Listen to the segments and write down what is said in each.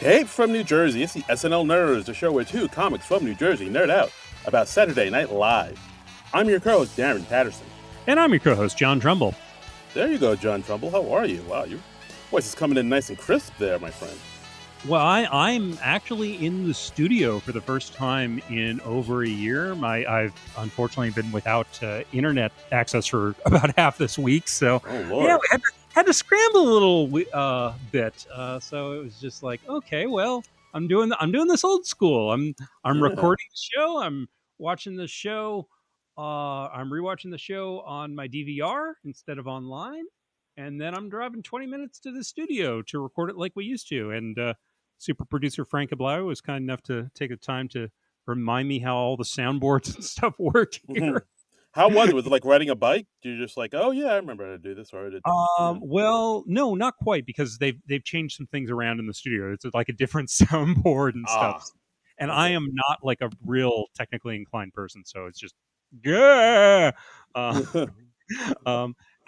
Tape from New Jersey, it's the SNL Nerds, the show where two comics from New Jersey nerd out about Saturday Night Live. I'm your co-host, Darren Patterson. And I'm your co-host, John Trumbull. There you go, John Trumbull. How are you? Wow, your voice is coming in nice and crisp there, my friend. Well, I'm actually in the studio for the first time in over a year. I've unfortunately been without internet access for about half this week, so Lord. we had to scramble a little bit. So it was just like, okay, well, I'm doing this old school. I'm recording the show. I'm watching the show. I'm rewatching the show on my DVR instead of online, and then I'm driving 20 minutes to the studio to record it like we used to. And super producer Frank Ablau was kind enough to take the time to remind me how all the soundboards and stuff work here. How was it? Was it like riding a bike? You're just like, oh yeah, I remember how to do this. Or did, Well, no, not quite, because they've changed some things around in the studio. It's like a different soundboard and stuff. And okay. I am not like a real technically inclined person, so it's just yeah. How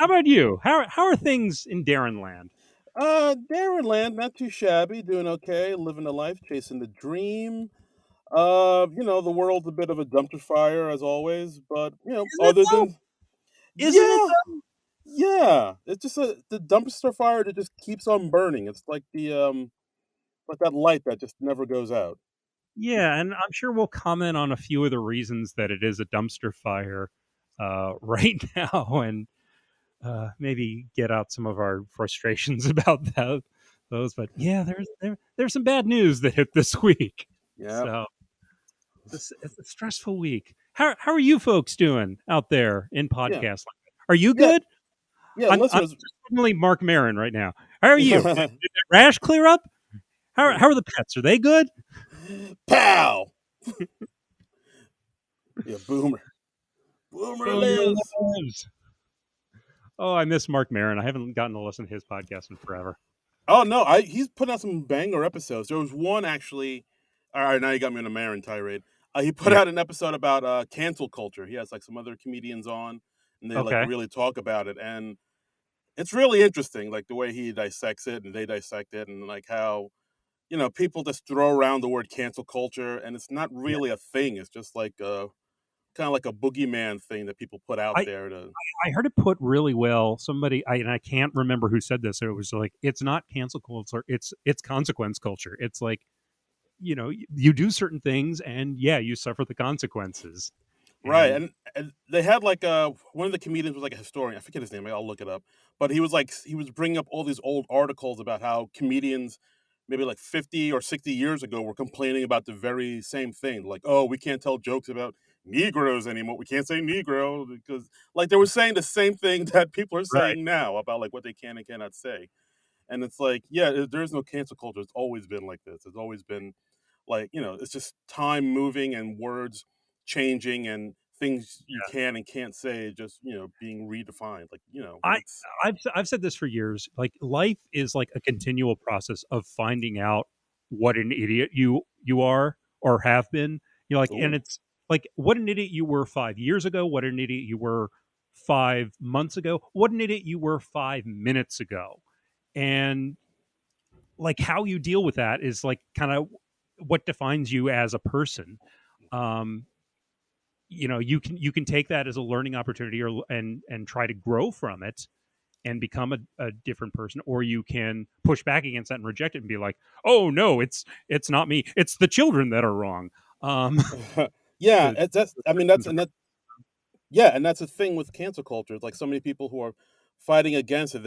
about you? How are things in Darren Land? Darren Land, not too shabby, doing okay, living the life, chasing the dream. The world's a bit of a dumpster fire as always, but Isn't it? Yeah, it's just the dumpster fire that just keeps on burning. It's like like that light that just never goes out. Yeah, and I'm sure we'll comment on a few of the reasons that it is a dumpster fire right now, and maybe get out some of our frustrations about those. But yeah, there's some bad news that hit this week. Yeah, so it's a stressful week. How are you folks doing out there in podcast land? Are you good? Yeah, I'm definitely Mark Maron right now. How are you? Did that rash clear up? How are the pets? Are they good? Pow! Yeah, Boomer lives. Oh, I miss Mark Maron. I haven't gotten to listen to his podcast in forever. Oh no, he's putting out some banger episodes. There was one actually. All right, now you got me on a Maron tirade. He put out an episode about cancel culture. He has like some other comedians on, and they like really talk about it, and it's really interesting, like the way he dissects it and they dissect it, and like how people just throw around the word cancel culture, and it's not really a thing. It's just like kind of like a boogeyman thing that people put out there. I heard it put really well. Somebody, and I can't remember who said this. It was like, it's not cancel culture. It's consequence culture. It's like, you do certain things, and yeah, you suffer the consequences. Right, and they had like one of the comedians was like a historian. I forget his name. I'll look it up. But he was bringing up all these old articles about how comedians, maybe like 50 or 60 years ago, were complaining about the very same thing. Like, oh, we can't tell jokes about Negroes anymore. We can't say Negro because, like, they were saying the same thing that people are saying now about like what they can and cannot say. And it's like, yeah, there's no cancel culture. It's always been like this. It's always been like, it's just time moving and words changing and things you can and can't say just being redefined. Like I've said this for years. Like, life is like a continual process of finding out what an idiot you are or have been. And it's like what an idiot you were 5 years ago, what an idiot you were 5 months ago, what an idiot you were 5 minutes ago. And like how you deal with that is like kind of what defines you as a person. You can take that as a learning opportunity and try to grow from it and become a different person, or you can push back against that and reject it and be like, oh no, it's not me, it's the children that are wrong. Yeah, that's the thing with cancel culture. It's like so many people who are fighting against it,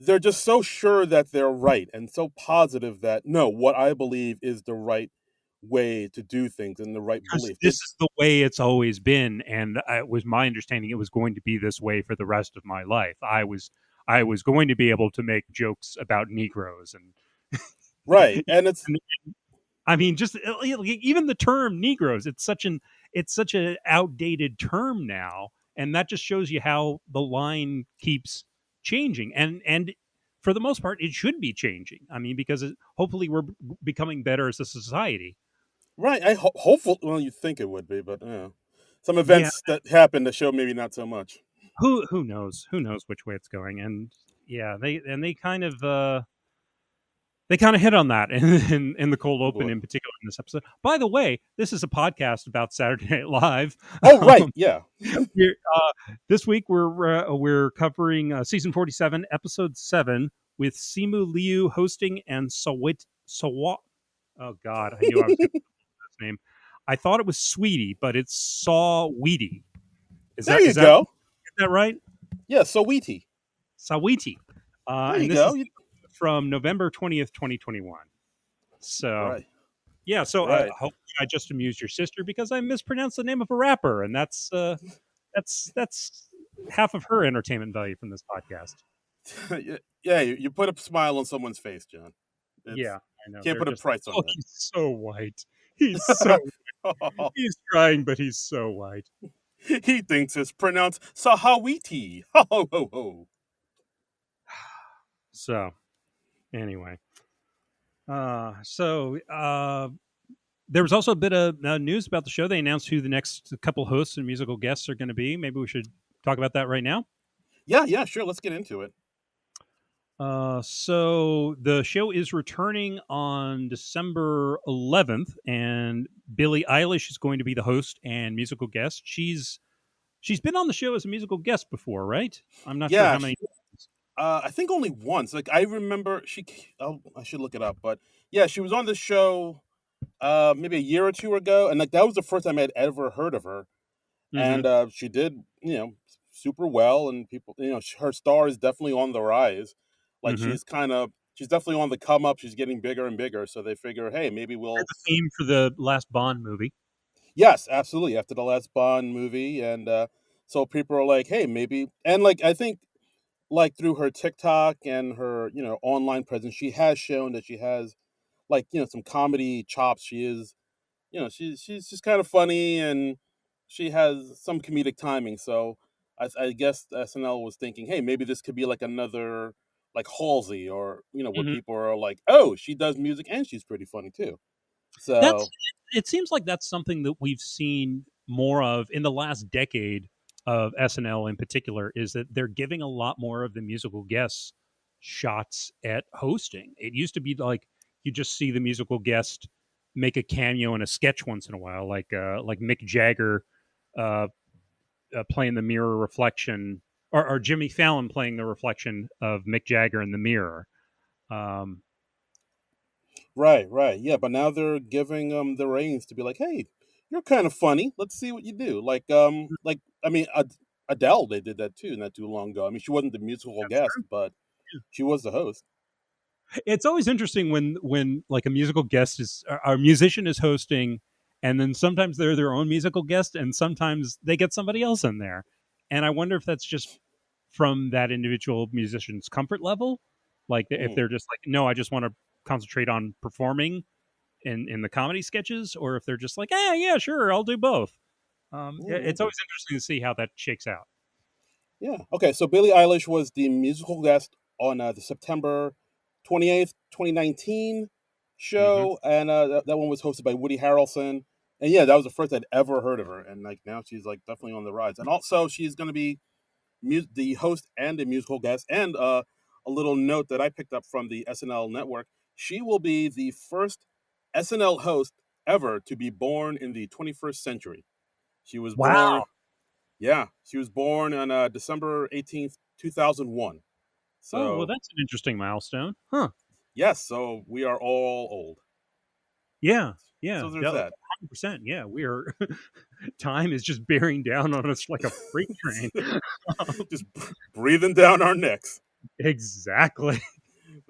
they're just so sure that they're right and so positive that no, what I believe is the right way to do things and the right belief. This is the way it's always been, and it was my understanding it was going to be this way for the rest of my life. I was going to be able to make jokes about Negroes and right, and it's. I mean, just even the term Negroes. It's such an outdated term now, and that just shows you how the line keeps changing. And for the most part, it should be changing. I mean, because hopefully we're becoming better as a society. Right. Hopefully, well, you think it would be, but some events that happen to show maybe not so much. Who knows? Who knows which way it's going? And yeah, they kind of They kind of hit on that in the cold Oh open boy. in particular in this episode. By the way, this is a podcast about Saturday Night Live. Oh right, Um, yeah. this week we're covering season 47, episode 7, with Simu Liu hosting and Sawat. Oh God, I knew I was going to this name. I thought it was Sweetie, but it's Saweetie. Is There that you is that go. is that right? Yeah, Saweetie. Saweetie. There you And this go. is from November 20th, 2021. So Right, yeah, so right. hopefully I just amused your sister because I mispronounced the name of a rapper, and that's half of her entertainment value from this podcast. Yeah, you put a smile on someone's face, John. It's Yeah, I know. can't They're put a just like, price on oh, that. he's so white. He's trying, but he's so white. He thinks it's pronounced Sahawiti. Ho ho ho ho. So anyway, there was also a bit of news about the show. They announced who the next couple hosts and musical guests are going to be. Maybe we should talk about that right now. Yeah, yeah, sure. Let's get into it. So the show is returning on December 11th, and Billie Eilish is going to be the host and musical guest. She's been on the show as a musical guest before, right? I'm not sure Yeah, how many. I think only once. Like I remember she. Oh, I should look it up, but yeah, she was on the show maybe a year or two ago, and like that was the first time I'd ever heard of her. Mm-hmm. And she did super well, and people her star is definitely on the rise. Like Mm-hmm. she's definitely on the come up. She's getting bigger and bigger, so they figure, hey, maybe They're we'll. the theme for the last Bond movie. Yes, absolutely. After the last Bond movie, and so people are like, hey, maybe, and like I think like through her TikTok and her online presence, she has shown that she has like some comedy chops. She is she's just kind of funny, and she has some comedic timing. So I guess SNL was thinking, hey, maybe this could be like another like Halsey, or where Mm-hmm. people are like, oh, she does music and she's pretty funny too. That's So it seems like that's something that we've seen more of in the last decade of SNL in particular, is that they're giving a lot more of the musical guests shots at hosting. It used to be like you just see the musical guest make a cameo in a sketch once in a while, like Mick Jagger uh, playing the mirror reflection, or Jimmy Fallon playing the reflection of Mick Jagger in the mirror. Um, right, right, yeah. But now they're giving the reins to be like, hey, you're kind of funny. Let's see what you do. Like I mean, Adele, they did that too, not too long ago. I mean, she wasn't the musical that's guest, true. but she was the host. It's always interesting when like a musical guest is a musician is hosting, and then sometimes they're their own musical guest, and sometimes they get somebody else in there, and I wonder if that's just from that individual musician's comfort level, like if Mm, they're just like, no, I just want to concentrate on performing in the comedy sketches, or if they're just like, yeah, sure, I'll do both. yeah, It's always interesting to see how that shakes out. yeah. Okay, so Billie Eilish was the musical guest on the September 28th, 2019 Mm-hmm. show, and that one was hosted by Woody Harrelson. And yeah, that was the first I'd ever heard of her, and like now she's like definitely on the rise. And also, she's going to be the host and a musical guest. And a little note that I picked up from the SNL network: she will be the first SNL host ever to be born in the 21st century. She was born Wow. Yeah, she was born on December 18th, 2001. Oh well, So, that's an interesting milestone, huh? yes, so we are all old. Yeah, yeah, So there's that. 100%. Yeah, we are. Time is just bearing down on us like a freight train. Just breathing down our necks. Exactly.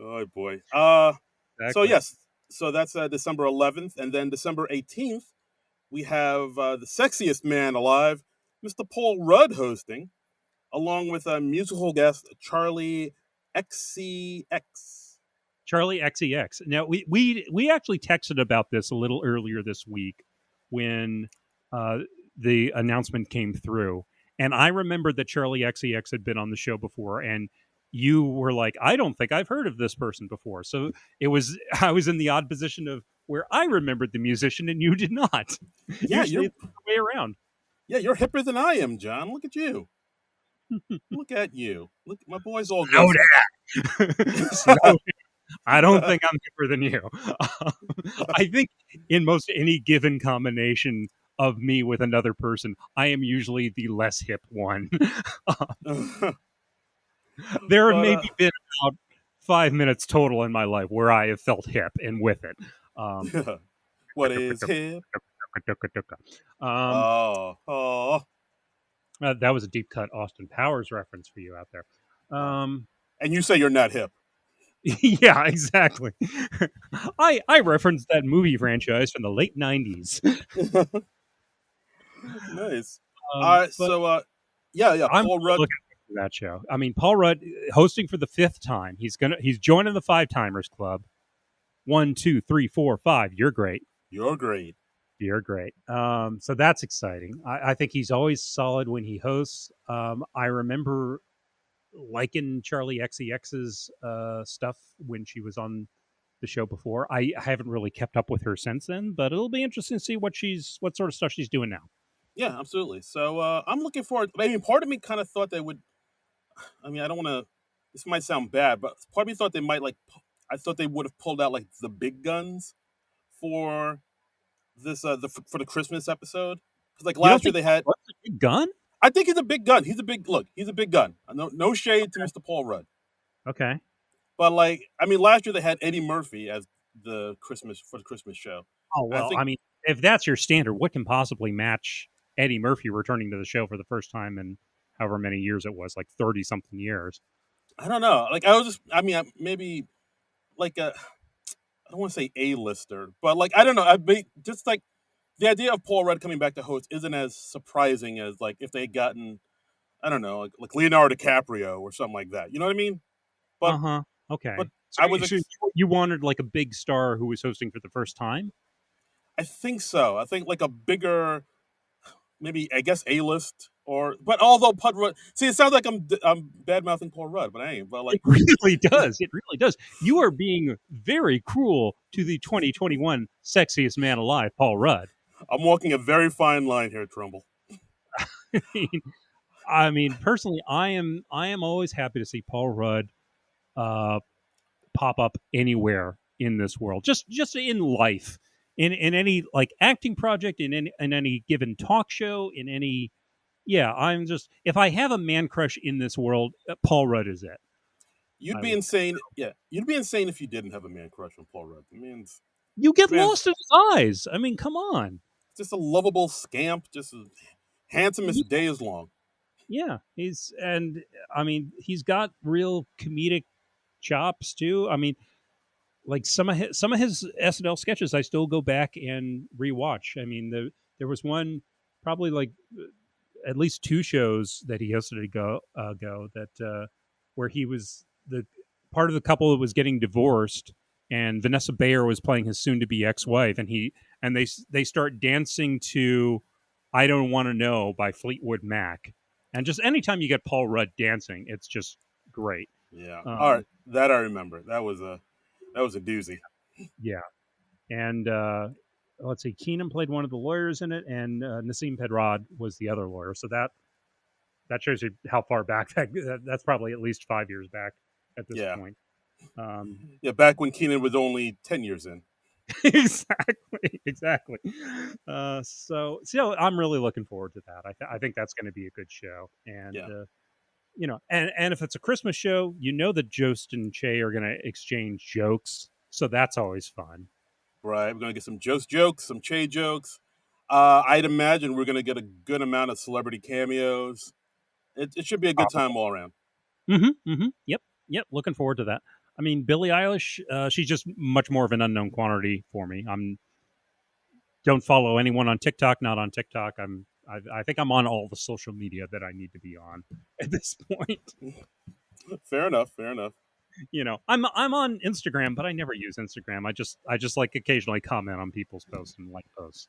Oh boy. So Exactly. yes, so that's December 11th, and then December 18th we have the sexiest man alive, Mr. Paul Rudd, hosting, along with a musical guest Charlie XCX. Charlie XEX. Now we actually texted about this a little earlier this week when uh, the announcement came through, and I remembered that Charlie XEX had been on the show before, and you were like, I don't think I've heard of this person before. So it was I was in the odd position of where I remembered the musician and you did not. Yeah, Usually you're it's the way around. you're hipper than I am, John. Look at you. Look at you. Look, my boy's all Slow grown up. down. Slow. I don't think I'm hipper than you. I think in most any given combination of me with another person, I am usually the less hip one. There have But maybe been about 5 minutes total in my life where I have felt hip and with it. Um, what is hip? um, Oh. that was a deep cut Austin Powers reference for you out there. Oh. Um, And you say you're not hip. yeah, exactly. I referenced that movie franchise from the late '90s. Nice. All right, But so yeah, I'm Paul really Rudd. looking forward to that show. I mean, Paul Rudd hosting for the fifth time. He's joining the Five Timers Club. One, two, three, four, five. You're great. You're great. You're great. So that's exciting. I think he's always solid when he hosts. I remember liking Charlie XCX's stuff when she was on the show before. I haven't really kept up with her since then, but it'll be interesting to see what sort of stuff she's doing now. Yeah, absolutely. So I'm looking forward. I mean, part of me kind of thought they would. I mean, I don't want to. This might sound bad, but part of me thought they might like. I thought they would have pulled out like the big guns for this for the Christmas episode. Because like You don't last year think they Paul had. Rudd's a big gun? I think he's a big gun. He's a big look. He's a big gun. No shade to Mr. Paul Rudd, Okay. but like I mean, last year they had Eddie Murphy as the Christmas show. Oh I well, think I mean, if that's your standard, what can possibly match Eddie Murphy returning to the show for the first time in however many years it was, like 30 something years? I don't know. Like I was just. I mean, maybe like a. I don't want to say A-lister, but like I don't know. Just like the idea of Paul Rudd coming back to host isn't as surprising as like if they had gotten I don't know like Leonardo DiCaprio or something like that. You know what I mean? But Uh huh. but Okay. So, I was so you wanted like a big star who was hosting for the first time? I think so. I think like a bigger maybe I guess A-list or but although Paul Rudd see it sounds like I'm bad mouthing Paul Rudd, but I ain't. But It like really does. It really does. You are being very cruel to the 2021 sexiest man alive, Paul Rudd. I'm walking a very fine line here, Trumbull. I mean, personally, I am always happy to see Paul Rudd uh, pop up anywhere in this world, just in life, in any like acting project, in any given talk show, in any. Yeah, I'm just if I have a man crush in this world, Paul Rudd is it. You'd I be would. insane. Yeah, you'd be insane if you didn't have a man crush on Paul Rudd. You get Man's lost in his eyes. I mean, come on. just a lovable scamp, just as handsome as the day is long. Yeah, I mean he's got real comedic chops too. I mean, like some of his SNL sketches, I still go back and rewatch. I mean, there was one probably like at least two shows that he hosted ago that where he was the part of the couple that was getting divorced, and Vanessa Bayer was playing his soon-to-be ex-wife, and they start dancing to "I Don't Want to Know" by Fleetwood Mac, and just anytime you get Paul Rudd dancing, it's just great. Yeah. All Um, right, that I remember. That was a doozy. yeah, and let's see, Keenan played one of the lawyers in it, and Nassim Pedrad was the other lawyer. So that shows you how far back that's probably at least 5 years back at this Yeah. point. Um, Yeah. Back when Keenan was only 10 years in. exactly. So I'm really looking forward to that. I think that's going to be a good show, and Yeah. and if it's a Christmas show, that Jost and Che are going to exchange jokes, so that's always fun. Right. We're gonna get some Joe's jokes, some Che jokes. I'd imagine we're gonna get a good amount of celebrity cameos. It should be a good time all around. Yep. Yep. Looking forward to that. I mean, Billie Eilish, she's just much more of an unknown quantity for me. I'm don't follow anyone on TikTok. Not on TikTok. I think I'm on all the social media that I need to be on at this point. Fair enough. Fair enough. I'm on Instagram, but I never use Instagram. I just like occasionally comment on people's posts and like posts.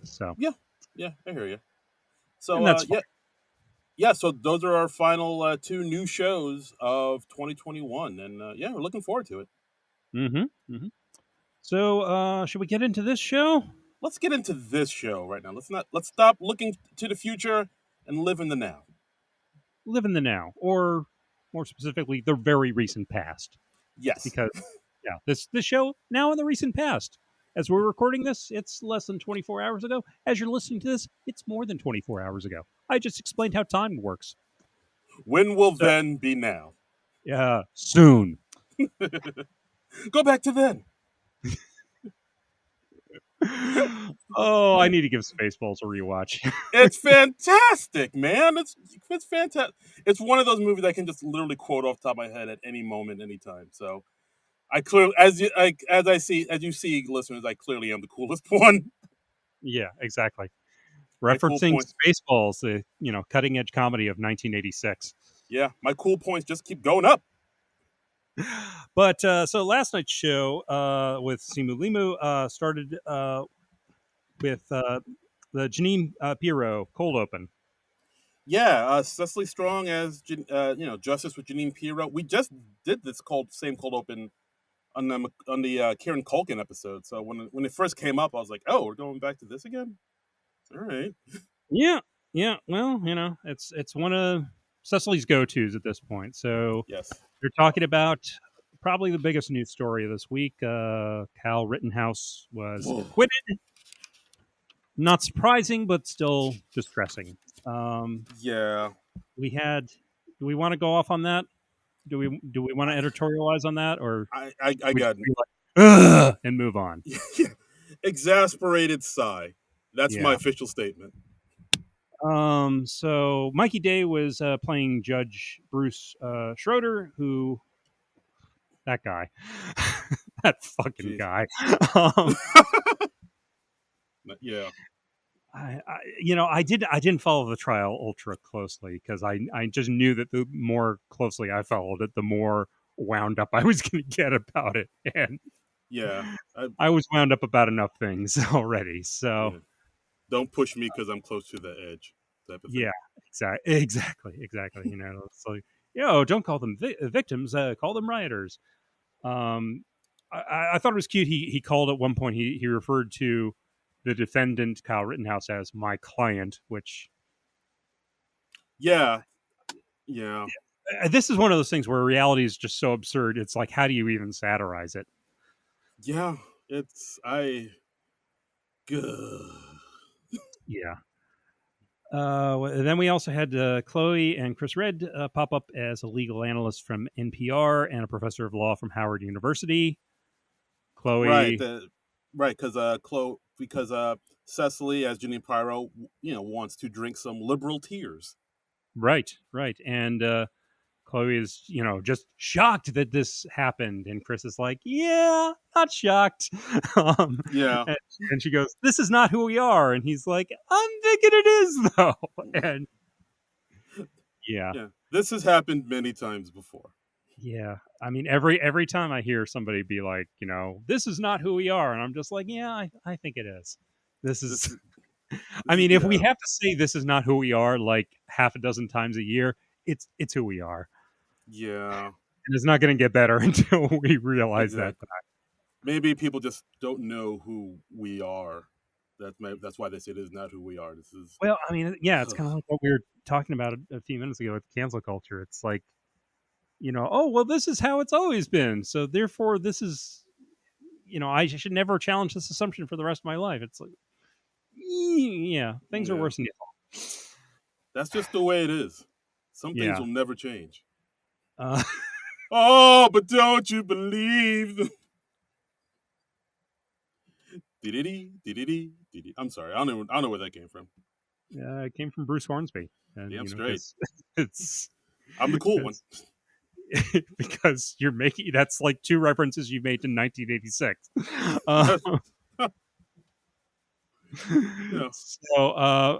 So Yeah. Yeah. I hear you. So and that's fine. yeah. Yeah. So those are our final two new shows of 2021, and yeah, we're looking forward to it. Mm-hmm. So should we get into this show? Let's get into this show right now. Let's stop looking to the future and live in the now. Live in the now, or more specifically, the very recent past, Yes. because Yeah, this show now in the recent past. As we're recording this, it's less than 24 hours ago. As you're listening to this, it's more than 24 hours ago. I just explained how time works. When will So, then be now? yeah, soon. Go back to then. Oh, I need to give Spaceballs a rewatch. It's fantastic, man. It's fantastic. It's one of those movies I can just literally quote off the top of my head at any moment, anytime. So I clearly, as you see, listeners, I clearly am the coolest one. Yeah, exactly. My cool Referencing point, Spaceballs, the cutting edge comedy of 1986. yeah, my cool points just keep going up. But so last night's show with Simu Limu started with the Janine Pirro cold open. Yeah, Cecily Strong as Justice with Janine Pirro. We just did this same cold open on the Kieran Culkin episode. So when it first came up, I was like, oh, we're going back to this again. All right. Yeah, yeah. Well, it's one of Cecily's go tos at this point. So Yes. you're talking about probably the biggest news story of this week. Cal Rittenhouse was Whoa. acquitted. Not surprising, but still distressing. Um, Yeah. we had. Do we want to go off on that? Do we want to editorialize on that, or I we just got be like, ugh, and move on? exasperated sigh. That's my Yeah. official statement. So Mikey Day was playing Judge Bruce Schroeder, who that guy, that fucking Jeez. guy. um, Yeah. I didn't follow the trial ultra closely because I just knew that the more closely I followed it, the more wound up I was going to get about it, and Yeah. I was wound up about enough things already. So Yeah. Don't push me because I'm close to the edge, type of yeah, thing. exactly. It's like, don't call them victims, call them rioters. Um, I thought it was cute. He called at one point. He referred to the defendant Kyle Rittenhouse as my client, which Yeah. Yeah. this is one of those things where reality is just so absurd. It's like, how do you even satirize it? Yeah. It's I. Good. Yeah. Then we also had Chloe and Chris Redd pop up as a legal analyst from NPR and a professor of law from Howard University. Right. Chloe, Right. Because Cecily as Janine Pyro, wants to drink some liberal tears. right, and Chloe is, just shocked that this happened, and Chris is like, "Yeah, not shocked." um, Yeah. and she goes, "This is not who we are," and he's like, "I'm thinking it is though." And yeah, Yeah. This has happened many times before. yeah. I mean, every time I hear somebody be like, "This is not who we are," and I'm just like, "Yeah, I think it is." This This is. is I this is mean, if we yeah. have to say this is not who we are like half a dozen times a year, it's who we are. Yeah. And it's not going to get better until we realize that. Exactly. Maybe people just don't know who we are. That's why they say it is not who we are. This is Well, I mean, yeah, it's kind of like what we were talking about a few minutes ago with cancel culture. It's like, oh, well, this is how it's always been. So therefore, this is, I should never challenge this assumption for the rest of my life. It's like, yeah, things are yeah. worse than you That's just the way it is. Some things Yeah. will never change. Uh, Oh, but don't you believe? Dee-dee-dee. I'm sorry. I don't know where that came from. it came from Bruce Hornsby. And, Damn straight. because it's, I'm the cool one. because because you're making that's like two references you made to 1986. Uh, Yeah.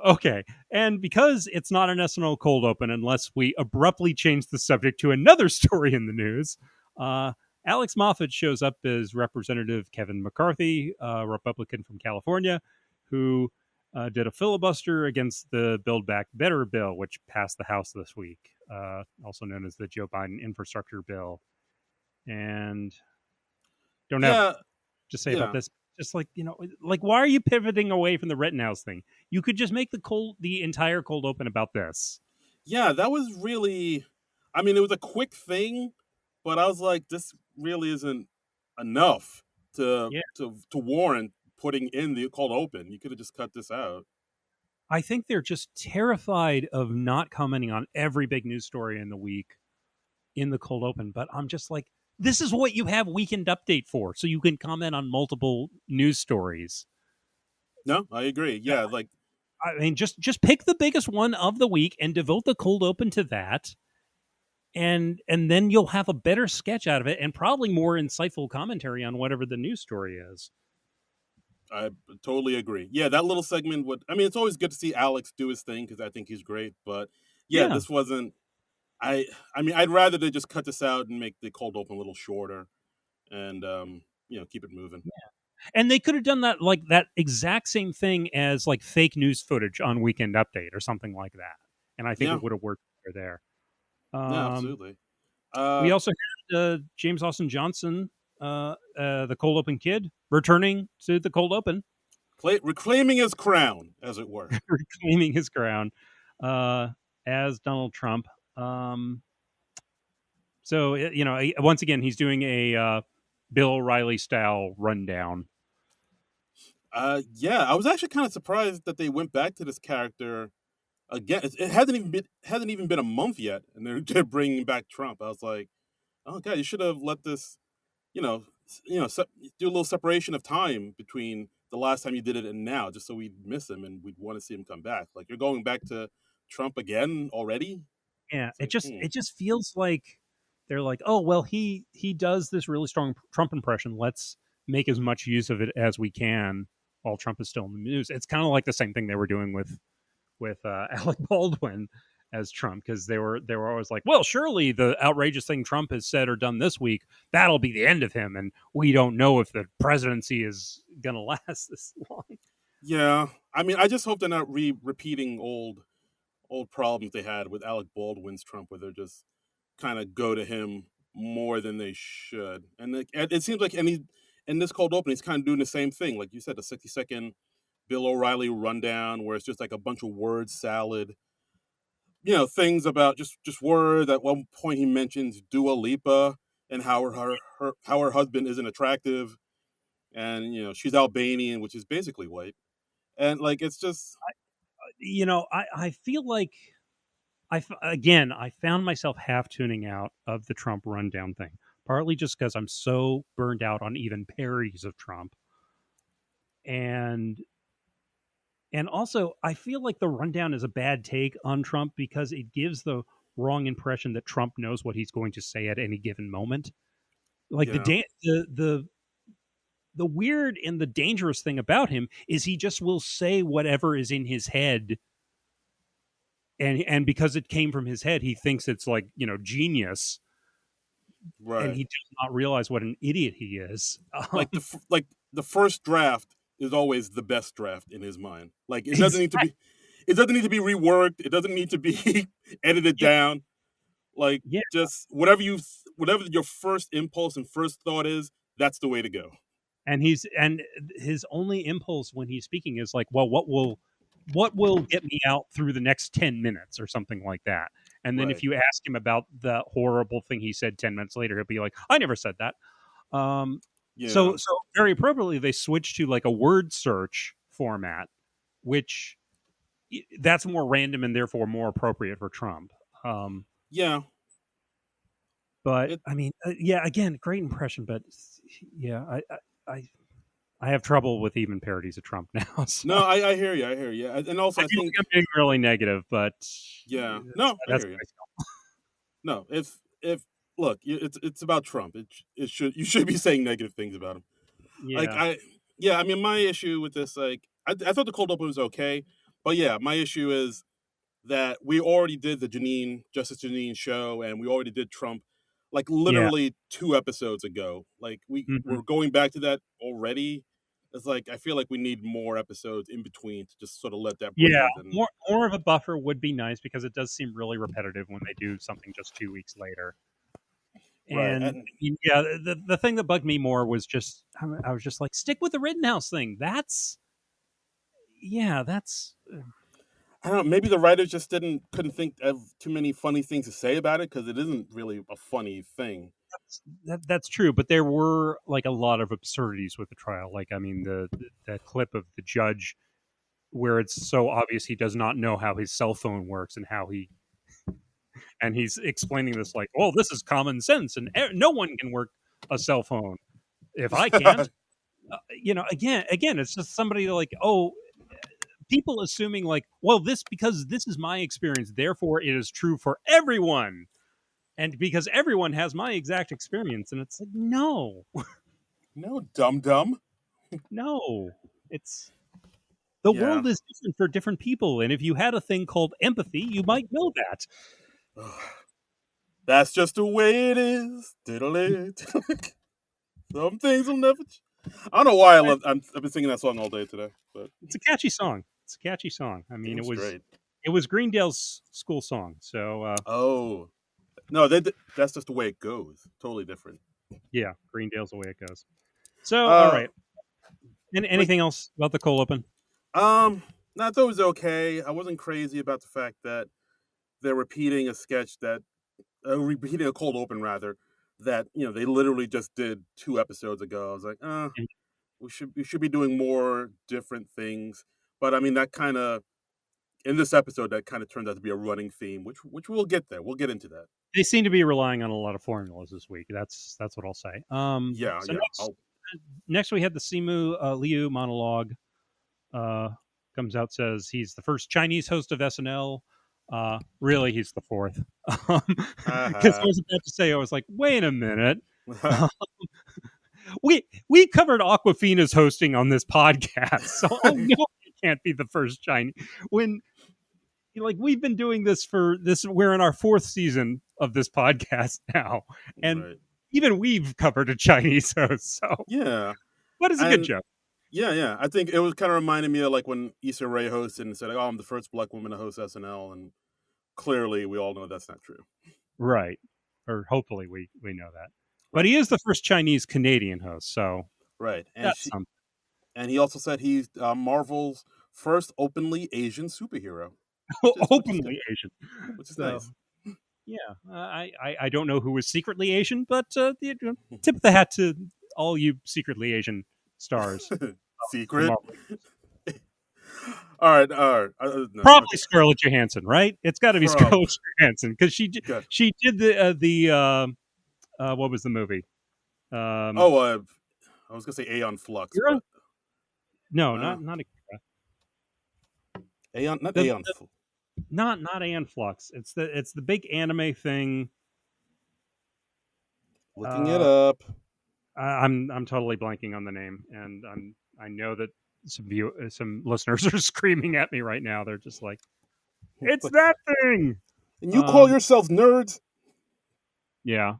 okay, and because it's not an SNL cold open unless we abruptly change the subject to another story in the news, uh, Alex Moffat shows up as Representative Kevin McCarthy, a Republican from California, who did a filibuster against the Build Back Better bill, which passed the House this week, also known as the Joe Biden infrastructure bill. And don't have Yeah. to say about Yeah. this. Just like, like, why are you pivoting away from the Rittenhouse thing? You could just make the entire cold open about this. Yeah, that was really, I mean, it was a quick thing, but I was like, this really isn't. enough to Yeah. warrant putting in the cold open. You could have just cut this out. I think they're just terrified of not commenting on every big news story in the week in the cold open. But I'm just like, this is what you have Weekend Update for, so you can comment on multiple news stories. No, I agree. Yeah, like I mean, just pick the biggest one of the week and devote the cold open to that, and then you'll have a better sketch out of it, and probably more insightful commentary on whatever the news story is. I totally agree. Yeah, that little segment would. I mean, it's always good to see Alex do his thing because I think he's great. But yeah, Yeah, this wasn't. I. I mean, I'd rather they just cut this out and make the cold open a little shorter, and keep it moving. and they could have done that like that exact same thing as like fake news footage on Weekend Update or something like that, and I think Yeah, it would have worked better there. yeah, absolutely. We Uh, also had James Austin Johnson, the Cold Open Kid, returning to the Cold Open, reclaiming his crown, as it were. reclaiming his crown uh, as Donald Trump. Um, so once again, he's doing a Bill O'Reilly style rundown. Yeah, I was actually kind of surprised that they went back to this character again. It hasn't even been a month yet, and they're bringing back Trump. I was like, oh god, you should have let this, do a little separation of time between the last time you did it and now, just so we'd miss him and we'd want to see him come back. Like you're going back to Trump again already. Yeah, It's it like, just it just feels like they're like, oh well, he does this really strong Trump impression. Let's make as much use of it as we can while Trump is still in the news. It's kind of like the same thing they were doing with Alec Baldwin as Trump, because they were always like, well, surely the outrageous thing Trump has said or done this week, that'll be the end of him, and we don't know if the presidency is gonna last this long. yeah. I mean, I just hope they're not repeating old problems they had with Alec Baldwin's Trump, where they're just kind of go to him more than they should. And it seems like any in this cold open, he's kind of doing the same thing. Like you said, the 60-second Bill O'Reilly rundown, where it's just like a bunch of word salad. Things about just words. At one point, he mentions Dua Lipa and how her husband isn't attractive, and she's Albanian, which is basically white. And like it's just I feel like again, I found myself half tuning out of the Trump rundown thing, partly just because I'm so burned out on even parodies of Trump, and also I feel like the rundown is a bad take on Trump because it gives the wrong impression that Trump knows what he's going to say at any given moment. Like yeah, the weird and the dangerous thing about him is he just will say whatever is in his head, and because it came from his head, he thinks it's like genius, and right. he does not realize what an idiot he is. Like the first draft is always the best draft in his mind. Like Exactly. it doesn't need to be reworked. It doesn't need to be edited Yeah, down. Like yeah, just whatever your first impulse and first thought is, that's the way to go. and his only impulse when he's speaking is like, well, what will get me out through the next 10 minutes or something like that. And then if Right. you ask him about the horrible thing he said 10 minutes later, he'll be like, I never said that. Um, Yeah. so very appropriately, they switched to like a word search format, which that's more random and therefore more appropriate for Trump. Um, Yeah. but It I mean, yeah, again, great impression, but yeah, I I have trouble with even parodies of Trump now. So No, I hear you. I hear you. And also I I feel like think I'm being really negative, but yeah. No, I that's hear you. No, if look, it's about Trump. It should you should be saying negative things about him. Like yeah, I yeah, I mean my issue with this like I thought the cold open was okay, but yeah, my issue is that we already did the Justice Janine show, and we already did Trump like yeah, literally 2 episodes ago. Like mhm. we're going back to that already. It's like I feel like we need more episodes in between to just sort of let that Yeah. breathe and More of a buffer would be nice because it does seem really repetitive when they do something just 2 weeks later. right. And And yeah, the thing that bugged me more was just I was just like, stick with the Rittenhouse thing. That's yeah, that's I don't know, maybe the writers just couldn't think of too many funny things to say about it because it isn't really a funny thing. That's true, but there were like a lot of absurdities with the trial. Like, I mean, the clip of the judge where it's so obvious he does not know how his cell phone works and how he's explaining this like, oh, this is common sense, and no one can work a cell phone if I can't. Again, it's just somebody like, oh, people assuming like, well, this because this is my experience, therefore it is true for everyone, and because everyone has my exact experience, and it's like, no, No, dum dum. no, it's the Yeah. world is different for different people, and if you had a thing called empathy, you might know that. That's just the way it is. Diddle-it. Some things will never. I don't know why I've been singing that song all day today, but It's a catchy song. It's a catchy song. I mean, damn straight. it was Greendale's school song, so Oh no, that's just the way it goes. Totally different. yeah, Greendale's the way it goes. So, all Uh, right. And but anything else about the cold open? um, no, I thought it was okay. I wasn't crazy about the fact that they're repeating a sketch that repeating a cold open rather that they literally just did 2 episodes ago. I was like, we should be doing more different things. But I mean, that kind of in this episode that kind of turned out to be a running theme, which we'll get there. We'll get into that. They seem to be relying on a lot of formulas this week. That's what I'll say. Yeah, So yeah. next we had the Simu Liu monologue. Uh, comes out, says he's the first Chinese host of SNL. Really, he's the fourth. Because I Haha. was about to say, I was like, wait a minute. We covered Aquafina's hosting on this podcast, so oh no, it can't be the first Chinese. When like we've been doing this for this, we're in our fourth season of this podcast now, and Right. even we've covered a Chinese host. So, Yeah. what is a good And joke? yeah, yeah. I think it was kind of reminding me of like when Issa Rae hosted and said, "Oh, I'm the first black woman to host SNL," and clearly we all know that's not true. Right, or hopefully we know that. But Right. he is the first Chinese Canadian host, so Right. And that's she something. and he also said he's Marvel's first openly Asian superhero, which is good, Openly Asian. which is So nice. yeah, I don't know who is secretly Asian, but tip of the hat to all you secretly Asian stars from Secret. Marvel. All right, all right. No, Probably okay. Scarlett Johansson, right? It's got to be Prob. Scarlett Johansson because Good. she did what was the movie? Um, Oh, I was gonna say Aeon Flux, Akira? but No, uh, not Akira. Aeon, not The, Aeon. the not Aeon Flux. It's the big anime thing. Looking it Uh, up. I'm totally blanking on the name, and I know that some listeners are screaming at me right now. They're just like, "It's But that thing." and you call Um, yourselves nerds? yeah,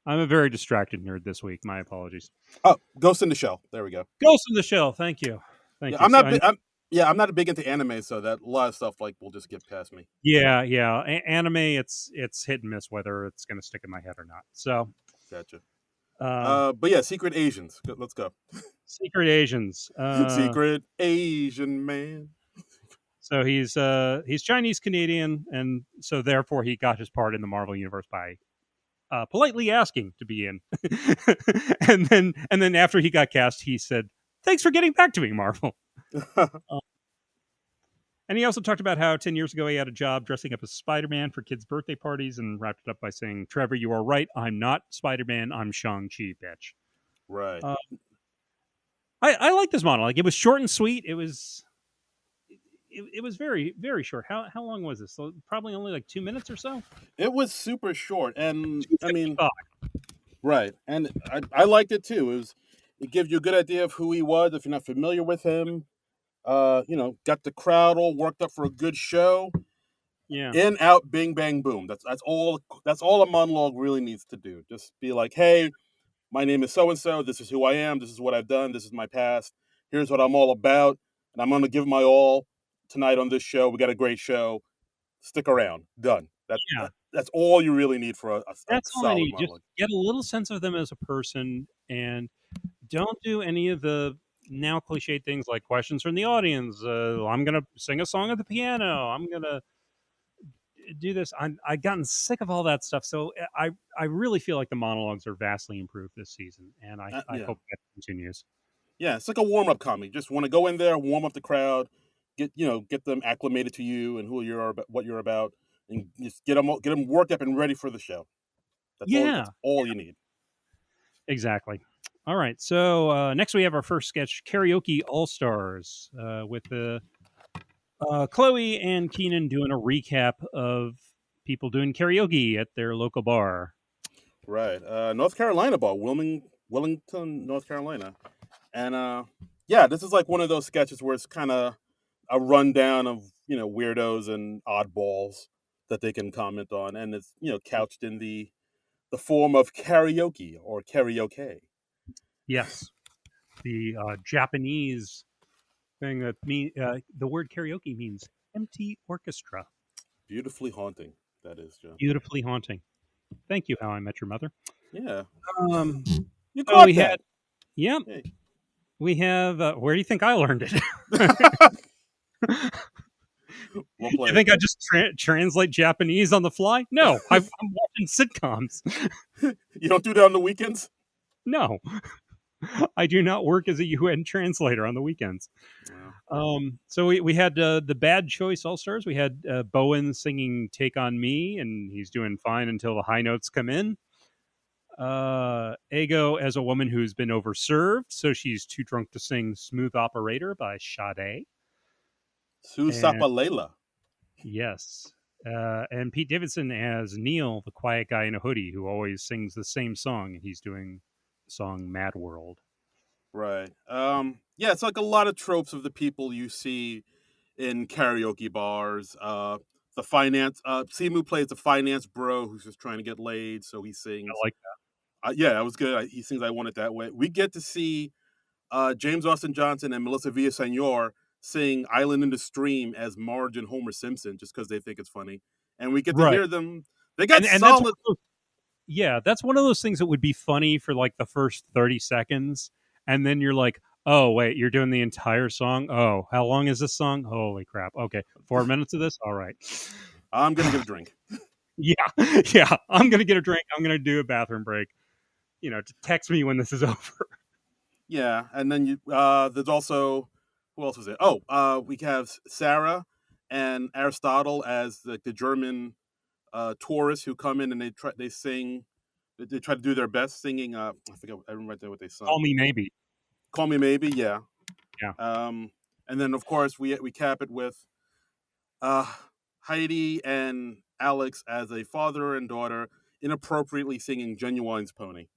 I'm a very distracted nerd this week. My apologies. Oh, Ghost in the Shell. There we go. Ghost in the Shell. Thank you, Yeah, thank you. I'm So not. I know, I'm not big into anime, so that a lot of stuff like will just get past me. yeah. Anime, it's hit and miss whether it's going to stick in my head or not. So, Gotcha. uh, But yeah, Secret Asians. Let's go. Secret Asians. Secret Asian man. So he's Chinese Canadian, and so therefore he got his part in the Marvel universe by politely asking to be in. And then after he got cast, he said, "Thanks for getting back to me, Marvel." Uh, and he also talked about how 10 years ago he had a job dressing up as Spider-Man for kids' birthday parties, and wrapped it up by saying, "Trevor, you are right. I'm not Spider-Man. I'm Shang-Chi, bitch." Right. Uh, I like this monologue. It was short and sweet. It was very very short. How long was this? So probably only like 2 minutes or so. It was super short, and Two I fifty mean, five. right, and I liked it too. It gives you a good idea of who he was if you're not familiar with him. Got the crowd all worked up for a good show. Yeah, In, out, bing, bang, boom. That's all. That's all a monologue really needs to do. Just be like, hey, my name is so and so. This is who I am. This is what I've done. This is my past. Here's what I'm all about, and I'm going to give my all tonight on this show. We got a great show. Stick around. Done. yeah. That's all you really need for a That's all I solid need. Just monologue. get a little sense of them as a person, and don't do any of the now cliched things like questions from the audience. I'm gonna sing a song at the piano. I'm gonna do this. I've gotten sick of all that stuff. So I really feel like the monologues are vastly improved this season, and I Yeah, hope that continues. yeah. It's like a warm up comedy. Just want to go in there, warm up the crowd, get them acclimated to you and who you're, what you're about, and just get them worked up and ready for the show. That's all. That's Yeah, all you need. exactly. All right. So next we have our first sketch, Karaoke All Stars, with the Chloe and Keenan doing a recap of people doing karaoke at their local bar. Right. North Carolina ball, Wellington, North Carolina. And yeah, this is like one of those sketches where it's kind of a rundown of weirdos and oddballs that they can comment on, and it's couched in the form of karaoke or karaoke. Yes, the Japanese thing that the word karaoke means empty orchestra. Beautifully haunting, that is, John. Beautifully haunting. Thank you, How I Met Your Mother. Yeah, Um, you so caught we had, that. yep, Hey. we have. Where do you think I learned it? Well You played. think I just translate Japanese on the fly? No, I'm watching sitcoms. You don't do that on the weekends? No, I do not work as a UN translator on the weekends. Well, So we had the Bad Choice All Stars. We had Bowen singing "Take on Me," and he's doing fine until the high notes come in. Ego as a woman who's been overserved, so she's too drunk to sing "Smooth Operator" by Sade. Sue And Sapalela. yes, and Pete Davidson as Neil, the quiet guy in a hoodie who always sings the same song, and he's doing the song "Mad World." Right. Yeah, it's like a lot of tropes of the people you see in karaoke bars. The finance Simu plays the finance bro who's just trying to get laid, so he I sings. like Yeah, that was good. He sings "I Want It That Way." We get to see James Austin Johnson and Melissa Villaseñor sing "Island in the Stream" as Marge and Homer Simpson, just because they think it's funny, and we get to right, hear them. They got and that's solid. yeah, that's one of those things that would be funny for like the first 30 seconds. And then you're like, oh, wait, you're doing the entire song? Oh, how long is this song? Holy crap. Okay, 4 minutes of this? All right. I'm gonna get a drink. Yeah, yeah. I'm going to get a drink. I'm going to do a bathroom break. Text me when this is over. Yeah, and then there's also, who else is it? Oh, we have Sarah and Aristotle as the German tourists who come in and they sing. They try to do their best singing. I forget. I remember right there what they sung. Call me maybe. "Call Me Maybe." Yeah. Yeah. Um, and then of course we cap it with uh, Heidi and Alex as a father and daughter inappropriately singing "Genuine's Pony."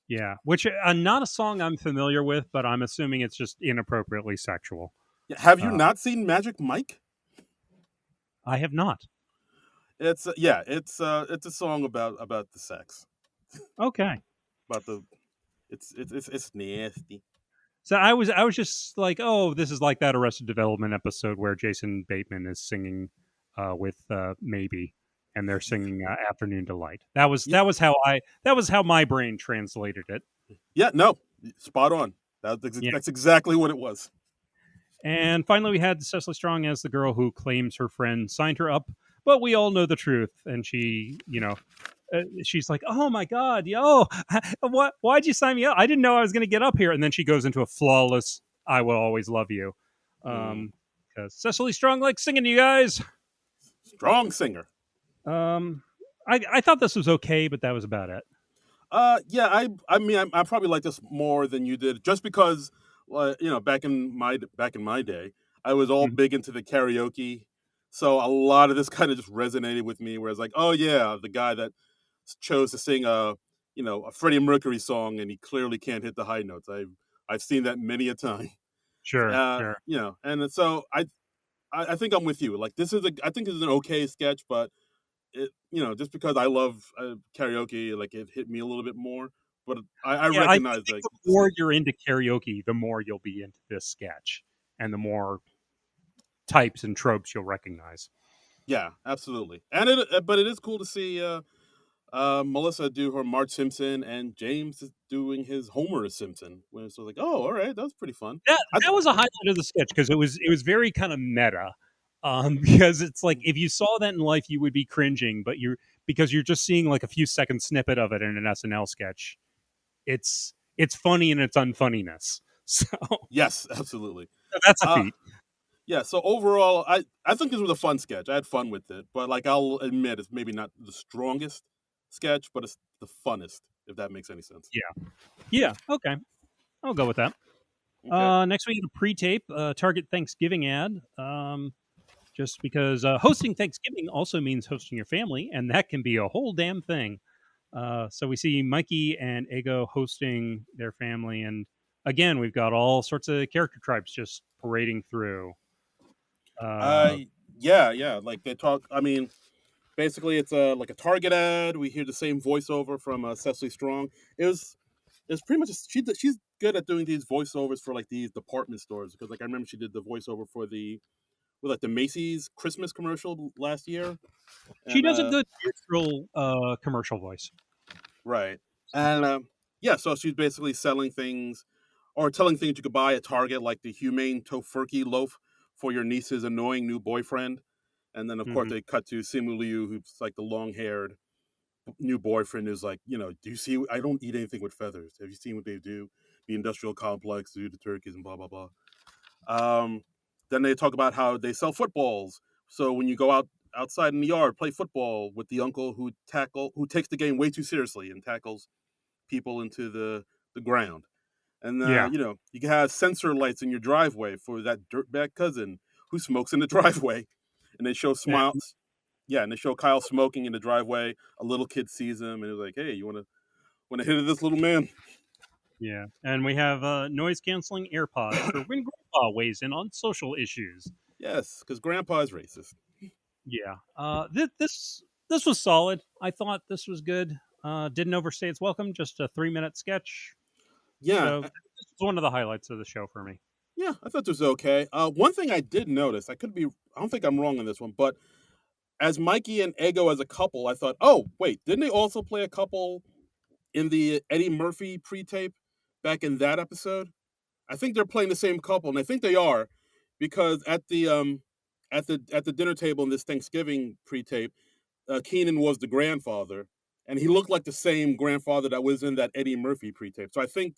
Yeah. Which, not a song I'm familiar with, but I'm assuming it's just inappropriately sexual. Yeah, have you Uh, not seen Magic Mike? I have not. It's yeah, it's a song about the sex, Okay. about the it's nasty. So I was just like, oh, this is like that Arrested Development episode where Jason Bateman is singing with Maybe, and they're singing Afternoon Delight. That was Yeah, that was how my brain translated it. yeah, no, spot on. Yeah. That's exactly what it was. And finally, we had Cecily Strong as the girl who claims her friend signed her up, but we all know the truth, and she's like, "Oh my god, yo, what? Why'd you sign me up? I didn't know I was going to get up here." And then she goes into a flawless "I will always love you," Mm. because Cecily Strong likes singing, you guys. Strong singer. Um, I thought this was okay, but that was about it. Yeah, I mean I probably like this more than you did, just because back in my day, I was all Mhm. big into the karaoke, so a lot of this kind of just resonated with me. Whereas like, oh yeah, the guy that chose to sing a Freddie Mercury song and he clearly can't hit the high notes. I've seen that many a time. Sure, sure. And so I think I'm with you. Like I think this is an okay sketch, but just because I love karaoke, like it hit me a little bit more. But I Yeah, I recognize think like the more you're into karaoke, the more you'll be into this sketch, and the more types and tropes you'll recognize. yeah, absolutely. And but it is cool to see Melissa do her Marge Simpson and James is doing his Homer Simpson. When so like, oh, all right, that was pretty fun. That I that was a highlight of the sketch because it was very kind of meta. because it's like if you saw that in life, you would be cringing, but you're because you're just seeing like a few second snippet of it in an SNL sketch. It's funny in its unfunniness. So Yes, absolutely. that's a Uh, feat. yeah. So overall, I think this was a fun sketch. I had fun with it, but like I'll admit, it's maybe not the strongest sketch, but it's the funnest, if that makes any sense. Yeah, yeah. Okay, I'll go with that. Okay. Next we get a pre-tape Target Thanksgiving ad. Just because hosting Thanksgiving also means hosting your family, and that can be a whole damn thing. So we see Mikey and Ego hosting their family, and again, we've got all sorts of character types just parading through. Uh, Uh, yeah, yeah. Like they talk. I mean, basically, it's a like a Target ad. We hear the same voiceover from Cecily Strong. It was it's pretty much she's good at doing these voiceovers for like these department stores because like I remember she did the voiceover for the with like the Macy's Christmas commercial last year, she and does a good neutral commercial voice. right, and yeah, so she's basically selling things or telling things you could buy at Target, like the humane tofurkey loaf for your niece's annoying new boyfriend, and then of course Hmm. they cut to Simu Liu, who's like the long haired new boyfriend, is like, do you see? I don't eat anything with feathers. Have you seen what they do? The industrial complex, do the turkeys and blah blah blah. Um, then they talk about how they sell footballs. So when you go outside in the yard, play football with the uncle who takes the game way too seriously and tackles people into the ground. And Yeah, you can have sensor lights in your driveway for that dirtbag cousin who smokes in the driveway. And they show and, smiles. Yeah, and they show Kyle smoking in the driveway. A little kid sees him and is like, "Hey, you want to hit this little man?" yeah, and we have noise canceling AirPods for when Grandpa weighs in on social issues. Yes, because Grandpa is racist. Yeah. This was solid. I thought this was good. Didn't overstay its welcome. Just a 3 minute sketch. Yeah, So this was one of the highlights of the show for me. yeah, I thought this was okay. One thing I did notice, I don't think I'm wrong on this one, but as Mikey and Ego as a couple, I thought, oh wait, didn't they also play a couple in the Eddie Murphy pre-tape back in that episode? I think they're playing the same couple, and I think they are because at the dinner table in this Thanksgiving pre-tape, Keenan was the grandfather, and he looked like the same grandfather that was in that Eddie Murphy pre-tape. So I think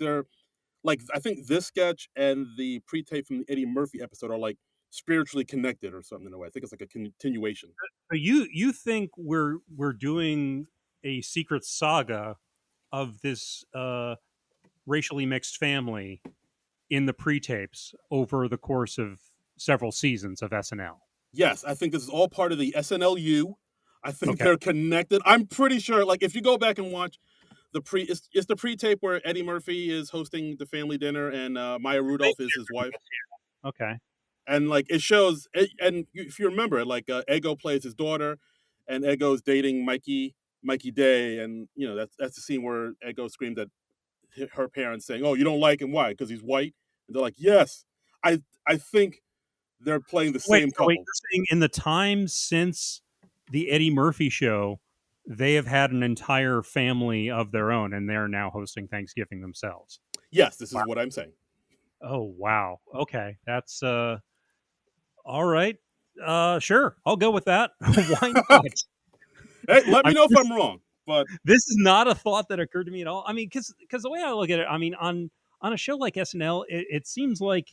this sketch and the pre-tape from the Eddie Murphy episode are like spiritually connected or something in a way. I think it's like a continuation. So you think we're doing a secret saga of this racially mixed family in the pre-tapes over the course of several seasons of SNL? Yes, I think this is all part of the SNLU. I think Okay. they're connected. I'm pretty sure. Like if you go back and watch it's the pre-tape where Eddie Murphy is hosting the family dinner and Maya Rudolph is his wife, Okay. and like it shows. And if you remember, like Ego plays his daughter, and Ego's dating Mikey Day, and that's the scene where Ego screamed at her parents saying, "Oh, you don't like him? Why? Because he's white?" And they're like, "Yes." I think they're playing the Wait, same so wait, couple. you're saying in the time since the Eddie Murphy show, they have had an entire family of their own, and they're now hosting Thanksgiving themselves. Yes, this Wow. is what I'm saying. Oh wow. Okay, that's all right. Sure, I'll go with that. Why not? Hey, let I me mean, know if I'm wrong. But this is not a thought that occurred to me at all. I mean, because the way I look at it, I mean, on a show like SNL, it seems like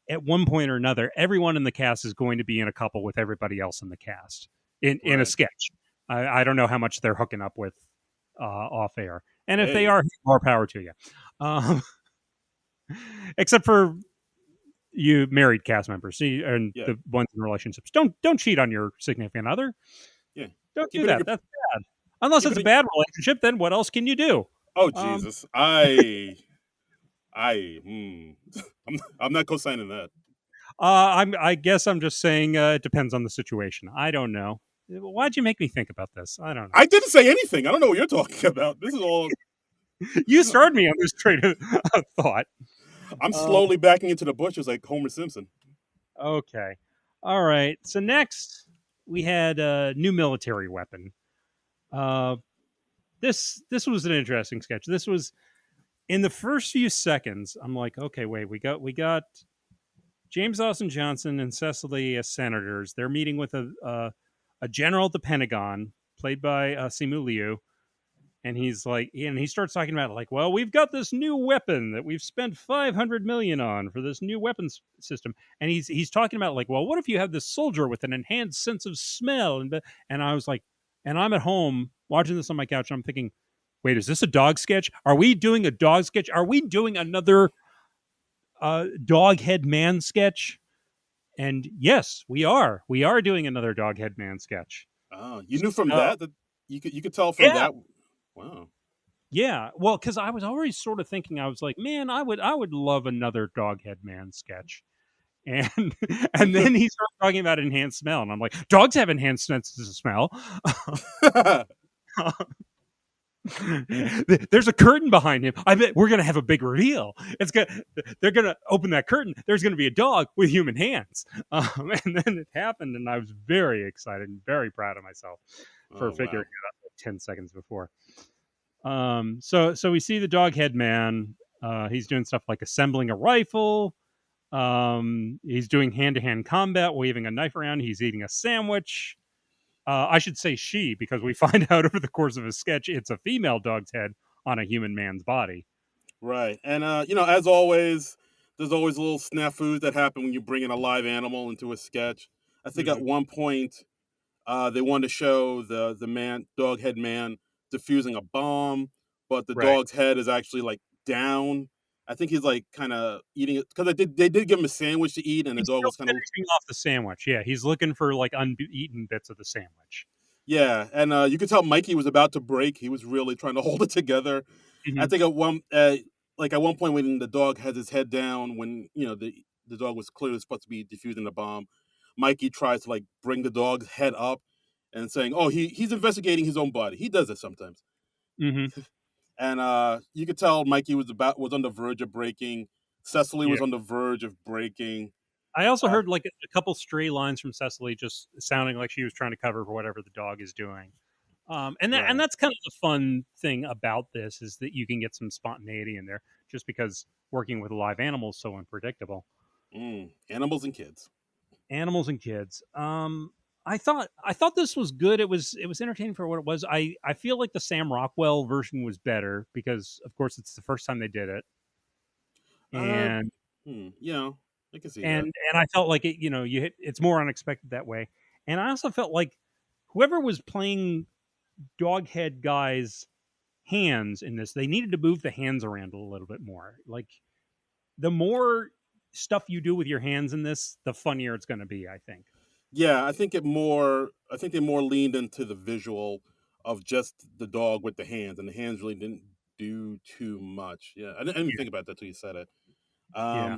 at one point or another, everyone in the cast is going to be in a couple with everybody else in the cast in a right, sketch. I don't know how much they're hooking up with off air, and if they hey, are, more power to you. Um, except for you married cast members, see, and yeah, the ones in relationships. Don't cheat on your significant other. yeah, Don't keep do it in that. your That's bad. Unless keep it's it a in. bad relationship, then what else can you do? Oh Um, Jesus, I I'm not co-signing that. I guess I'm just saying it depends on the situation. I don't know. Why'd you make me think about this? I don't know. I didn't say anything. I don't know what you're talking about. This is all. You started me on this train of thought. I'm Uh, slowly backing into the bushes like Homer Simpson. okay. All right. So next we had a new military weapon. Uh, this was an interesting sketch. This was in the first few seconds. I'm like, okay, wait, we got James Austin Johnson and Cecily as senators. They're meeting with a general at the Pentagon, played by Simu Liu, and he's like, and he starts talking about like, well, we've got this new weapon that we've spent 500 million on for this new weapons system, and he's talking about like, well, what if you have this soldier with an enhanced sense of smell, and I was like, and I'm at home watching this on my couch, and I'm thinking, wait, is this a dog sketch? Are we doing a dog sketch? Are we doing another dog head man sketch? And yes, we are. We are doing another dog head man sketch. Oh, you knew from So, that you could tell from yeah, that. Wow. yeah. Well, because I was already sort of thinking, I was like, man, I would love another Doghead Man sketch. And and then he started talking about enhanced smell, and I'm like, dogs have enhanced senses of smell. There's a curtain behind him. I bet we're gonna have a big reveal. They're gonna open that curtain. There's gonna be a dog with human hands. And then it happened, and I was very excited and very proud of myself for Oh figuring wow. it out like 10 seconds before. So we see the dog head man. He's doing stuff like assembling a rifle. He's doing hand to hand combat, waving a knife around. He's eating a sandwich. I should say she, because we find out over the course of a sketch it's a female dog's head on a human man's body. Right. And as always, there's always little snafus that happen when you bring in a live animal into a sketch. I think at Mm-hmm. one point, they wanted to show the man, dog head man, defusing a bomb, but the Right. dog's head is actually like down. I think he's like kind of eating it because they did give him a sandwich to eat, and the He's dog still was kind of finishing off the sandwich. Yeah, he's looking for like uneaten bits of the sandwich. yeah. And you could tell Mikey was about to break. He was really trying to hold it together. I Mm-hmm. think at one point when the dog has his head down, when the dog was clearly supposed to be defusing the bomb, Mikey tries to like bring the dog's head up and saying, "Oh, he's investigating his own body. He does it sometimes." Mm-hmm. And you could tell Mikey was on the verge of breaking. Cecily Yeah. was on the verge of breaking. I also Uh, heard like a couple stray lines from Cecily, just sounding like she was trying to cover for whatever the dog is doing. And right. that's kind of the fun thing about this is that you can get some spontaneity in there, just because working with live animals is so unpredictable. Animals and kids. Animals and kids. I thought this was good. It was entertaining for what it was. I feel like the Sam Rockwell version was better because of course it's the first time they did it, Uh, and yeah, I can see and that. and I felt like it's more unexpected that way. And I also felt like whoever was playing Doghead Guy's hands in this, they needed to move the hands around a little bit more. Like the more stuff you do with your hands in this, the funnier it's going to be. I think. Yeah, I think they more leaned into the visual of just the dog with the hands, and the hands really didn't do too much. Yeah, I didn't even Yeah. think about that till you said it. Yeah.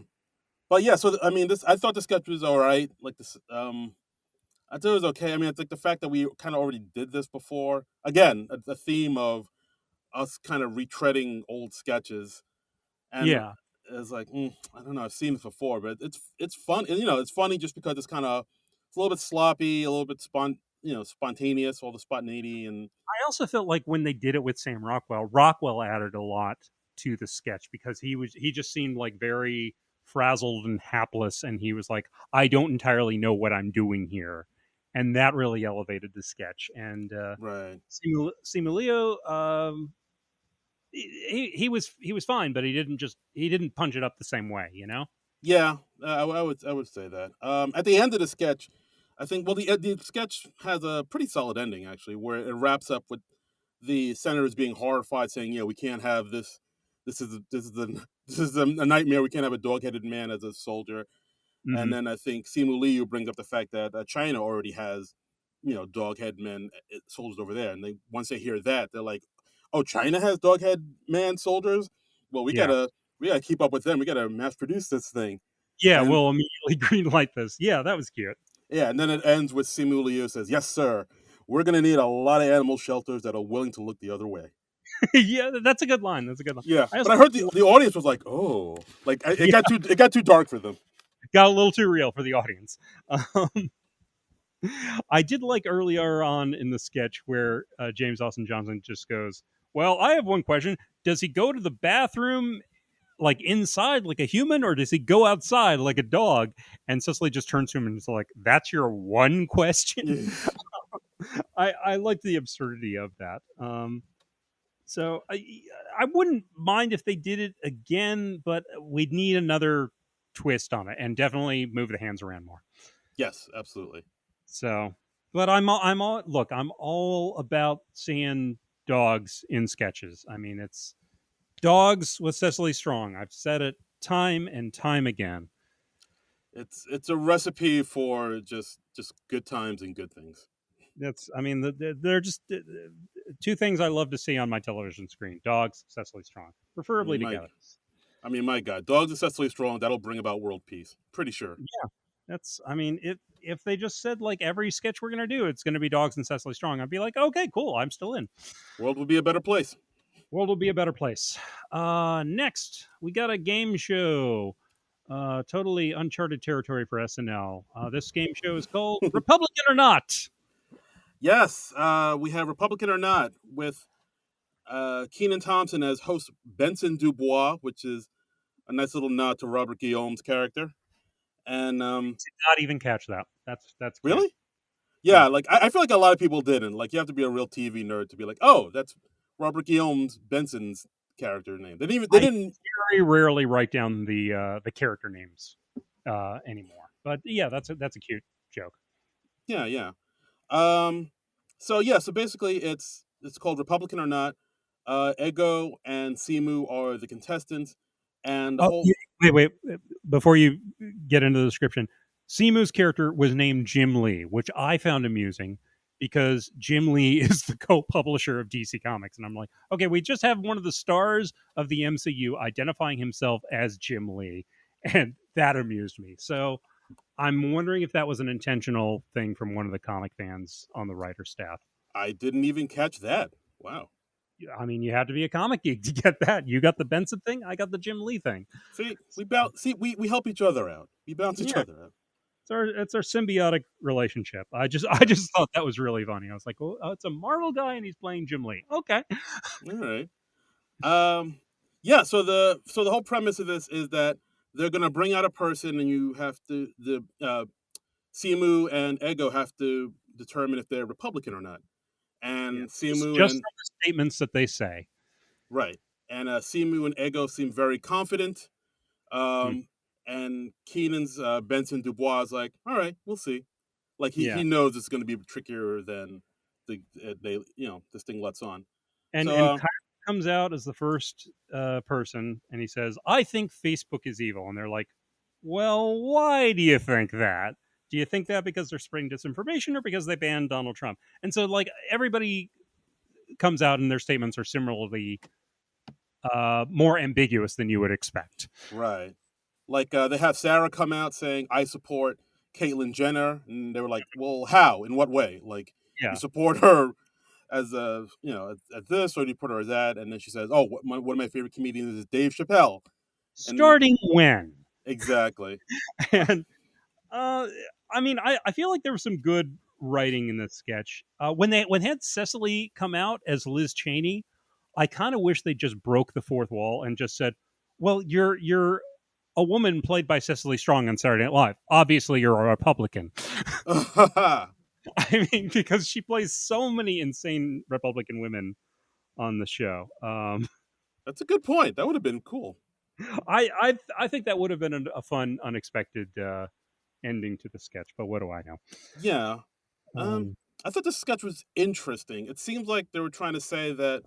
But yeah, I mean, this I thought the sketch was all right. Like this, I thought it was okay. I mean, it's like the fact that we kind of already did this before. Again, a theme of us kind of retreading old sketches, and Yeah. it's like I don't know. I've seen this before, but it's fun. And, it's funny just because it's a little bit sloppy, a little bit spontaneous, all the spontaneity, and I also felt like when they did it with Sam Rockwell, Rockwell added a lot to the sketch because he just seemed like very frazzled and hapless, and he was like, I don't entirely know what I'm doing here, and that really elevated the sketch. And right. Simulio, he was fine, but he didn't punch it up the same way, you know. Yeah, I would say that. At the end of the sketch, I think the sketch has a pretty solid ending actually, where it wraps up with the senators being horrified, saying, "Yeah, we can't have this. This is a nightmare. We can't have a dog-headed man as a soldier." And Hmm. then I think Simu Liu brings up the fact that China already has, dog-head men soldiers over there, and they once they hear that, they're like, "Oh, China has dog-head man soldiers. Well, Yeah, we gotta keep up with them. We gotta mass produce this thing." yeah. And We'll immediately green light this. Yeah, that was cute. yeah, and then it ends with Simu Liu says, "Yes, sir. We're gonna need a lot of animal shelters that are willing to look the other way." Yeah, that's a good line. That's a good line. Yeah, I but also I heard the audience was like, "Oh," like yeah, it got too dark for them. got a little too real for the audience. Um, I did like earlier on in the sketch where James Austin Johnson just goes, "Well, I have one question. Does he go to the bathroom like inside like a human, or does he go outside like a dog? And Cecily just turns to him and is like, "That's your one question." I like the absurdity of that. So I wouldn't mind if they did it again, but we'd need another twist on it, and definitely move the hands around more. Yes, absolutely. So, but I'm all about seeing dogs in sketches. I mean, it's dogs with Cecily Strong. I've said it time and time again. It's a recipe for just good times and good things. That's, I mean, they're just two things I love to see on my television screen: dogs, Cecily Strong, I preferably mean, my together. I mean, my God, dogs are successfully strong. That'll bring about world peace. Pretty sure. Yeah, that's. I mean, if they just said like every sketch we're gonna do, it's gonna be dogs and Cecily Strong, I'd be like, okay, cool, I'm still in. World would be a better place. World will be a better place. Next, we got a game show. Totally uncharted territory for SNL. This game show is called Republican or Not. Yes, we have Republican or Not with Keenan Thompson as host Benson Dubois, which is a nice little nod to Robert Guillaume's character. And Not even catch that. That's cute. really, yeah, Yeah, like I feel like a lot of people didn't. Like you have to be a real TV nerd to be like, oh, that's Robert Guillaume's Benson's character name. They didn't. Even, they I didn't. very rarely write down the character names anymore. But yeah, that's a cute joke. Yeah, yeah. Um, so yeah, so basically it's called Republican or Not. Ego and Simu are the contestants, and the Oh, whole wait. Before you get into the description, Simu's character was named Jim Lee, which I found amusing because Jim Lee is the co-publisher of DC Comics, and I'm like, okay, we just have one of the stars of the MCU identifying himself as Jim Lee, and that amused me. So I'm wondering if that was an intentional thing from one of the comic fans on the writer staff. I didn't even catch that. Wow. I mean, you had to be a comic geek to get that. You got the Benson thing, I got the Jim Lee thing. See, we help each other out. We bounce each Yeah, other out. it's our symbiotic relationship. I Yeah. just thought that was really funny. I was like, oh, it's a Marvel guy and he's playing Jim Lee. Okay. All right. Um. Yeah. So the whole premise of this is that they're gonna bring out a person, and you have to the Simu and Ego have to determine if they're Republican or not. Yeah. And Just Simu just and from the statements that they say. right, and Simu and Ego seem very confident. Hmm. Um, and Keenan's Benson Dubois is like, all right, we'll see. Like he Yeah. knows it's going to be trickier than they this thing lets on. And So Kyle comes out as the first person and he says, "I think Facebook is evil." And they're like, "Well, why do you think that? Do you think that because they're spreading disinformation or because they banned Donald Trump?" And so like everybody comes out and their statements are similarly more ambiguous than you would expect. right, like they have Sarah come out saying I support Caitlyn Jenner, and they were like, well, how? In what way? Like you Yeah. support her as a at this, or do you put her as that? And then she says, oh, one of my favorite comedians is Dave Chappelle, and Starting when? exactly. And uh, I mean, I feel like there was some good writing in this sketch. When they had Cecily come out as Liz Cheney, I kind of wish they just broke the fourth wall and just said, "Well, you're a woman played by Cecily Strong on Saturday Night Live. Obviously, you're a Republican." I mean, because she plays so many insane Republican women on the show. That's a good point. That would have been cool. I think that would have been a fun, unexpected ending to the sketch. But what do I know? Yeah. Um, Um, I thought the sketch was interesting. It seems like they were trying to say that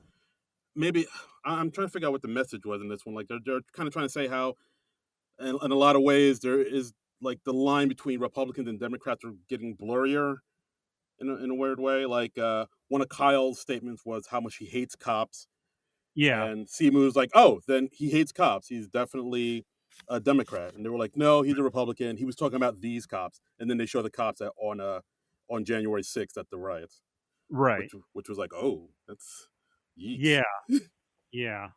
maybe I'm trying to figure out what the message was in this one. Like they're kind of trying to say how, in a lot of ways, there is like the line between Republicans and Democrats are getting blurrier in a weird way. Like one of Kyle's statements was how much he hates cops, yeah, and Simu's like, oh, then he hates cops. He's definitely a Democrat. And they were like, no, he's a Republican. He was talking about these cops, and then they show the cops on January 6th at the riots, right. which was like, oh, that's yeeks. Yeah, yeah.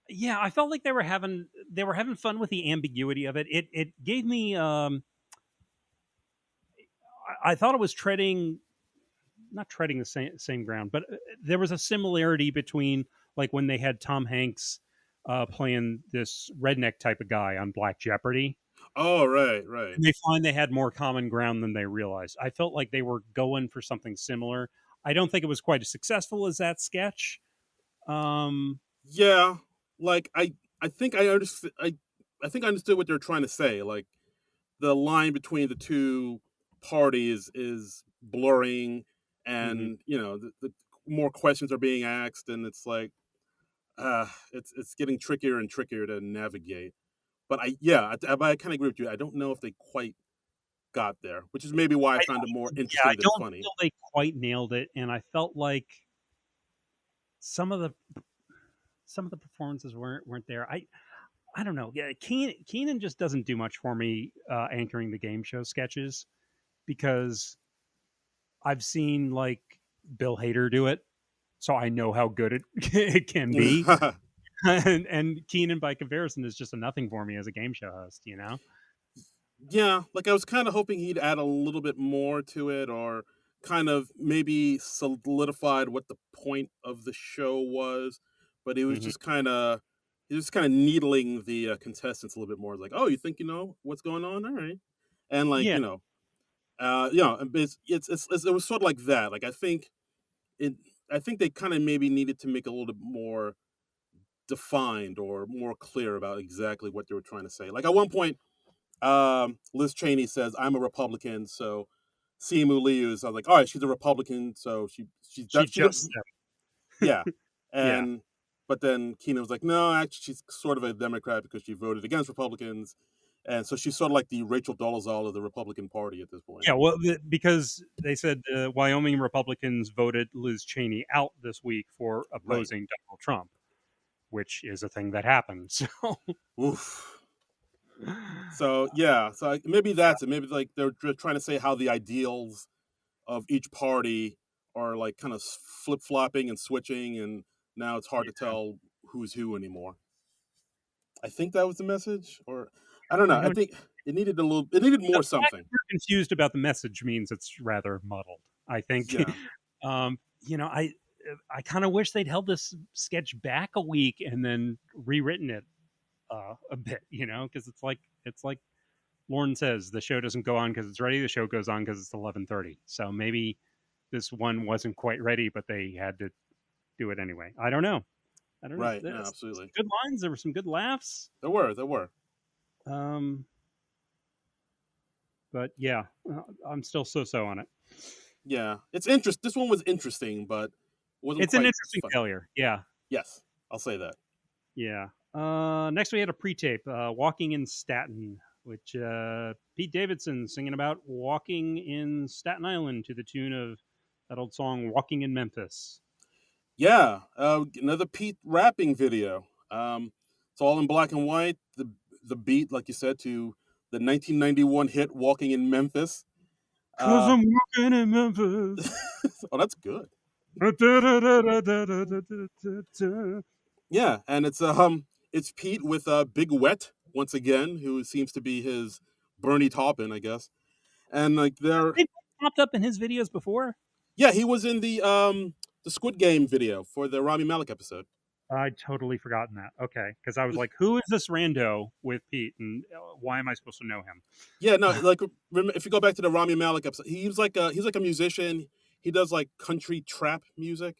Yeah, I felt like they were having fun with the ambiguity of it. It gave me I thought it was treading not treading the same ground, but there was a similarity between like when they had Tom Hanks playing this redneck type of guy on Black Jeopardy. Oh, right, right. And they find they had more common ground than they realized. I felt like they were going for something similar. I don't think it was quite as successful as that sketch. Um, Yeah, like I think I understood. I think I understood what they're trying to say. Like the line between the two parties is blurring, mhm. and the more questions are being asked, and it's like it's getting trickier and trickier to navigate. But I kind of agree with you. I don't know if they quite got there, which is maybe why I I, found it more yeah, I interesting than don't funny. feel they quite nailed it, and I felt like some of the some of the performances weren't there. I don't know. Yeah, Keenan just doesn't do much for me anchoring the game show sketches because I've seen like Bill Hader do it, so I know how good it it can be. And Keenan, by comparison, is just a nothing for me as a game show host. You know? Yeah, like I was kind of hoping he'd add a little bit more to it, or kind of maybe solidified what the point of the show was. But Hmm. he was kind of needling the contestants a little bit more. Like, oh, you think you know what's going on? All right, and like Yeah, it was sort of like that. Like it, I think they kind of maybe needed to make a little bit more defined or more clear about exactly what they were trying to say. Like at one point, Liz Cheney says, "I'm a Republican," so Simu Liu's. I was like, "All right, she's a Republican, so she she don't." just said, Yeah, yeah, and but then Keenan was like, "No, actually, she's sort of a Democrat because she voted against Republicans, and so she's sort of like the Rachel Dolezal of the Republican Party at this point." yeah. Well, because they said Wyoming Republicans voted Liz Cheney out this week for Right. opposing Donald Trump, which is a thing that happens. Oof. So, So yeah, maybe that's it. Maybe like they're trying to say how the ideals of each party are like kind of flip flopping and switching, and now it's hard to yeah, tell who's who anymore. I think that was the message, or I don't know. I I don't. think it needed The more fact that something. you're confused about the message means it's rather muddled. I think, Yeah, you know, I kind of wish they'd held this sketch back a week and then rewritten it a bit, you know, because it's like Lauren says, the show doesn't go on because it's ready. The show goes on because it's 11:30. So maybe this one wasn't quite ready, but they had to do it anyway. I don't know. I don't know. right. No, There's some absolutely. good lines. There were some good laughs. There were. Um, but yeah, I'm still so on it. Yeah, it's interest. This one was interesting, but wasn't It's an quite as interesting funny. failure. Yeah, Yes, I'll say that. yeah. Next we had a pre-tape, "Walking in Staten," which Pete Davidson singing about walking in Staten Island to the tune of that old song "Walking in Memphis." Yeah, another Pete rapping video. It's all in black and white. The beat, like you said, to the 1991 hit "Walking in Memphis." Cause Uh, I'm walking in Memphis. oh, that's good. Da, da, da, da, da, da, da, da, da, da. Yeah, and it's Pete with Big Wet once again, who seems to be his Bernie Taupin, I guess. And like they're They popped up in his videos before. yeah, he was in the Squid Game video for the Rami Malek episode. I'd totally forgotten that. Okay, because I was like, "Who is this rando with Pete, and why am I supposed to know him?" Yeah, no, like if you go back to the Rami Malek episode, he's like a musician. He does like country trap music.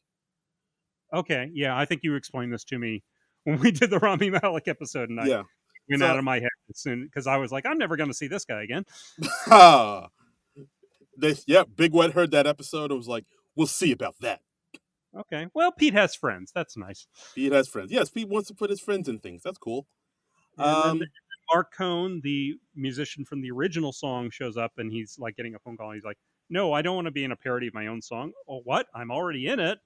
Okay, yeah, I think you explained this to me when we did the Rami Malek episode, and I Yeah. went out So of my head as soon because I was like, I'm never going to see this guy again. Big Wet heard that episode and was like, "We'll see about that." Okay, well, Pete has friends. That's nice. Pete has friends. Yes, Pete wants to put his friends in things. That's cool. And then Um, Mark Cohn, the musician from the original song, shows up and he's like getting a phone call. And he's like, "No, I don't want to be in a parody of my own song." Oh, what? I'm already in it.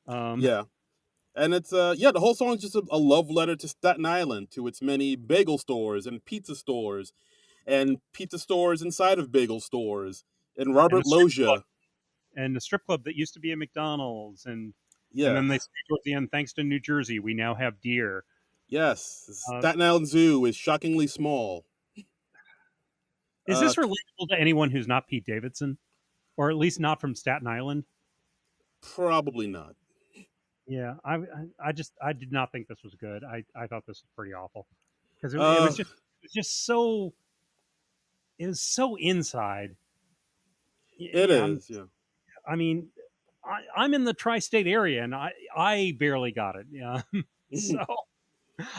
Um, yeah, and it's the whole song is just a love letter to Staten Island, to its many bagel stores and pizza stores inside of bagel stores, and and a Robert strip club, Loggia. and a strip club that used to be a McDonald's, and Yeah, then they say towards the end, thanks to New Jersey, we now have deer. yes, Uh, Staten Island Zoo is shockingly small. is Uh, this relatable to anyone who's not Pete Davidson, or at least not from Staten Island? Probably not. Yeah, I did not think this was good. I thought this was pretty awful because Uh, it was just so it was so inside. it Yeah, is. Yeah. I mean, I'm in the tri-state area and I barely got it. Yeah, so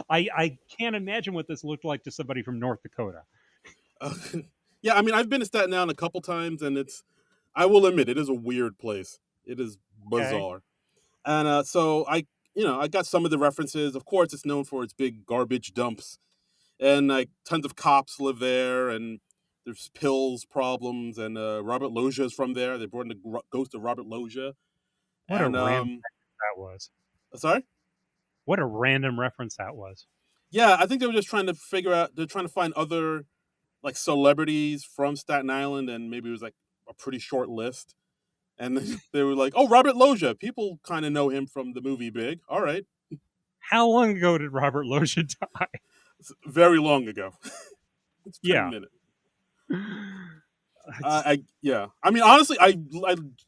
I can't imagine what this looked like to somebody from North Dakota. Uh, yeah. I mean, I've been to Staten Island a couple times, and it's. I will admit, it is a weird place. It is Okay, bizarre, and so I got some of the references. Of course, it's known for its big garbage dumps, and like tons of cops live there, and there's pills problems, and Robert Loggia is from there. They brought in the ghost of Robert Loggia, what a and random that was. sorry. What a random reference that was. Yeah, I think they were just trying to figure out. They're trying to find other like celebrities from Staten Island, and maybe it was like a pretty short list. And they were like, "Oh, Robert Loggia. People kind of know him from the movie Big. All right, How long ago did Robert Loggia die? it's very long ago. It's been a Yeah, minute. it's I yeah. I mean, honestly, I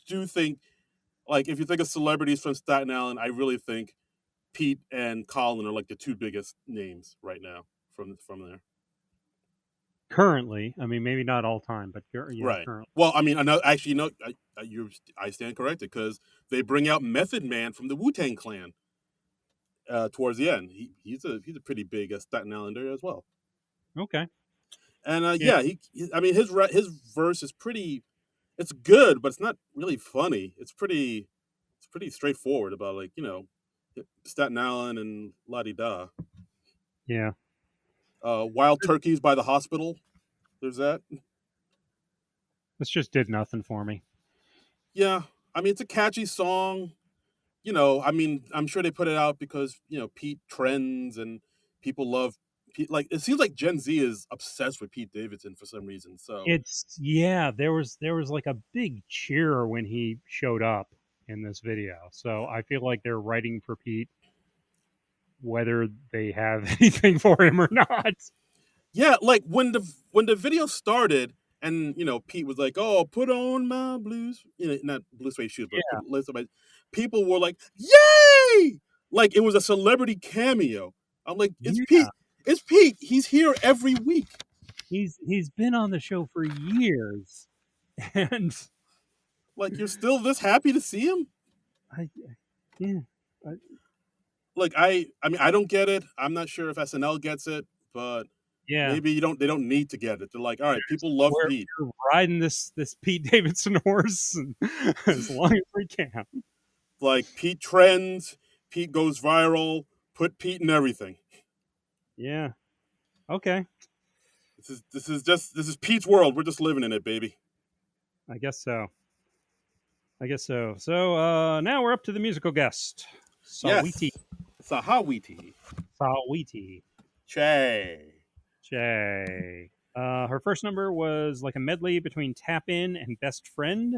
do think like if you think of celebrities from Staten Island, I really think Pete and Colin are like the two biggest names right now from there. currently. I mean, maybe not all time, but yeah, Right. currently. Well, I mean, I know actually, I stand corrected because they bring out Method Man from the Wu Tang Clan towards the end. He's a pretty big Staten Islander as well. Okay. And Yeah. yeah, I mean his verse is pretty. It's good, but it's not really funny. It's pretty straightforward about like Staten Island and la di da. Yeah. Wild turkeys by the hospital. There's that. This just did nothing for me. Yeah, I mean it's a catchy song. I mean, I'm sure they put it out because Pete trends and people love Pete. Like it seems like Gen Z is obsessed with Pete Davidson for some reason. So It's yeah, there was like a big cheer when he showed up in this video. So I feel like they're writing for Pete whether they have anything for him or not. yeah, like when the video started and Pete was like, "Oh, put on my blues," not blue suede shoes, but Yeah. people were like, "Yay!" Like it was a celebrity cameo. I'm like, "It's Yeah. Pete. It's Pete. He's here every week." He's been on the show for years. And Like you're still this happy to see him? I yeah. I, Like I mean I don't get it. I'm not sure if SNL gets it, but yeah. maybe they don't need to get it. They're like, all right, people love Pete. We're riding this Pete Davidson horse and, as long as we can. Like Pete trends, Pete goes viral, put Pete in everything. Yeah. Okay. This is Pete's world. We're just living in it, baby. I guess so. I guess so. So now we're up to the musical guest, Saweetie. Yes. Saweetie. Saweetie. Che. Jay. Her first number was like a medley between Tap In and Best Friend.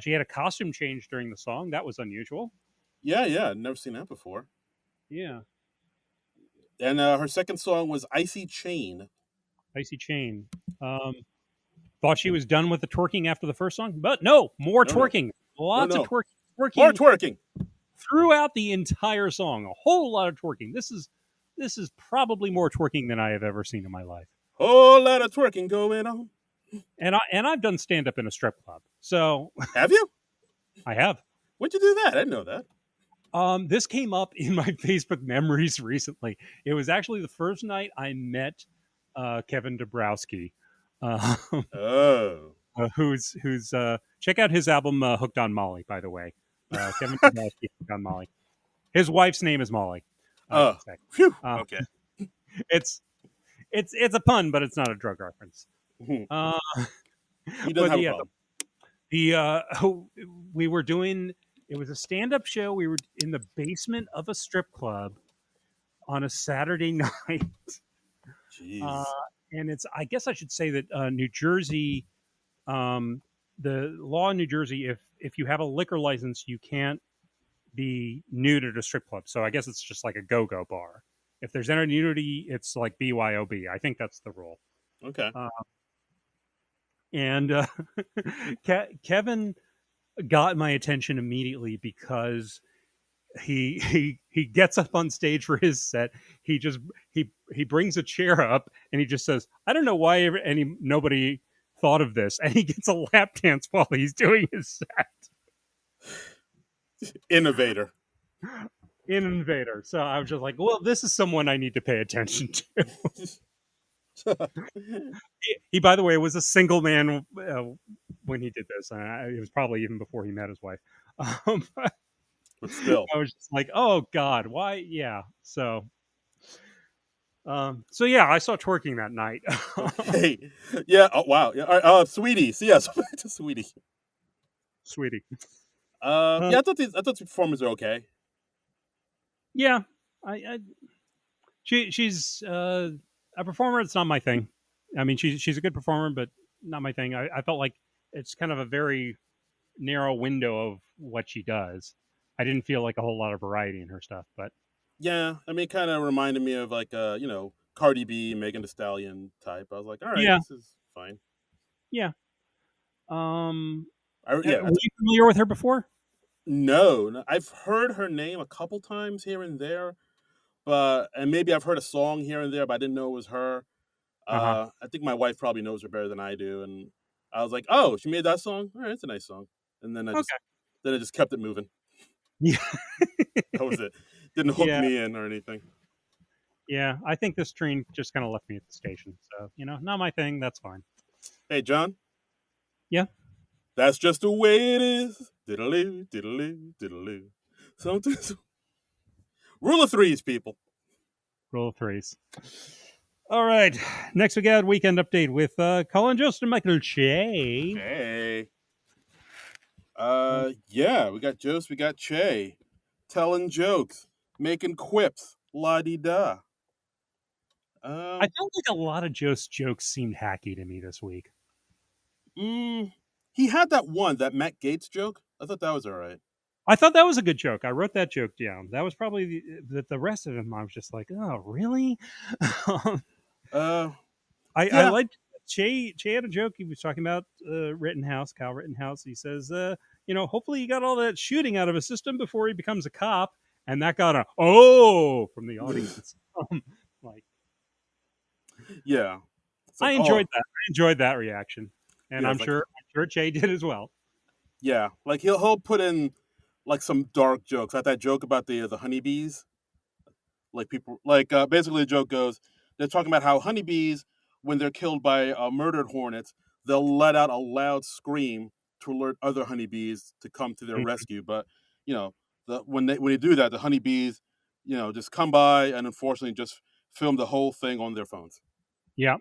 She had a costume change during the song. That was unusual. Yeah, yeah. Never seen that before. Yeah. And her second song was Icy Chain. Icy Chain. Um, Thought she was done with the twerking after the first song, but no, more No, no. twerking. No, Lots of no. twerking. More Twerking twerking. throughout the entire song. A whole lot of twerking. This is probably more twerking than I have ever seen in my life. Whole lot of twerking going on. And I've done stand up in a strip club, so Have you? I have. When'd you do that? I didn't know that. This came up in my Facebook memories recently. It was actually the first night I met Kevin Dabrowski, uh, Oh. who's check out his album Hooked on Molly, by the way. Kevin Dabrowski, Hooked on Molly. His wife's name is Molly. I Oh. should say. Phew. Uh, Okay. it's it's a pun, but it's not a drug reference. He Uh, doesn't but have a yeah, problem. we were doing. It was a stand-up show. We were in the basement of a strip club on a Saturday night. Uh, Jeez. and it's I guess I should say that New Jersey, the law in New Jersey, if you have a liquor license, you can't be nude at a strip club. So I guess it's just like a go-go bar. If there's any nudity, it's like BYOB. I think that's the rule. Okay. Uh, and Kevin got my attention immediately because he gets up on stage for his set. He brings a chair up and he just says, "I don't know why nobody thought of this," and he gets a lap dance while he's doing his set. Innovator. Innovator. So I was just like, well, this is someone I need to pay attention to. He, by the way, was a single man when he did this. It was probably even before he met his wife. But still. I was just like, oh God, why? Yeah. So yeah, I saw twerking that night. Okay. Yeah. Oh, wow. Yeah. All right, Sweetie. So yeah, so back to Sweetie. Sweetie. Yeah, I thought the performers are okay. Yeah, I she's a performer. It's not my thing. I mean, she's a good performer, but not my thing. I felt like it's kind of a very narrow window of what she does. I didn't feel like a whole lot of variety in her stuff, but Yeah, I mean, it kind of reminded me of like Cardi B, Megan Thee Stallion type. I was like, all right, yeah, this is fine. yeah. Yeah, Were you familiar with her before? no, I've heard her name a couple times here and there, but and maybe I've heard a song here and there, but I didn't know it was her. Uh huh. I think my wife probably knows her better than I do, and I was like, oh, she made that song. All right, it's a nice song. And Okay. then I just kept it moving. Yeah. That was it. Didn't hook Yeah. me in or anything. Yeah. I think this train just kind of left me at the station. So not my thing. That's fine. Hey, John, Yeah. that's just the way it is. Diddle-oo, diddle-oo, diddle-oo. Something. Rule of threes, people. Roll of threes. All right. Next, we got weekend update with Colin Jost and Michael Che. Hey. Um, Yeah, we got Jost, we got Che. Telling jokes, making quips, la di da. I Um, felt like a lot of Jost jokes seemed hacky to me this week. mm, he had that one, that Matt Gates joke. I thought that was all right. I thought that was a good joke. I wrote that joke down. That was probably the rest of them. I was just like, oh, really? Uh, I yeah, liked Che. Che had a joke. He was talking about Rittenhouse, Kyle Rittenhouse. He says, hopefully he got all that shooting out of his system before he becomes a cop. And that got a oh from the audience. Like yeah. It's I like, enjoyed oh, that. I enjoyed that reaction, and yeah, it's like, I'm sure Che did as well. yeah, like he'll put in like some dark jokes, like that joke about the honeybees. Like people, like basically the joke goes, they're talking about how honeybees, when they're killed by murdered hornets, they'll let out a loud scream to alert other honeybees to come to their Mhm. rescue. But you know, when they do that, the honeybees, just come by and unfortunately just film the whole thing on their phones. Yeah,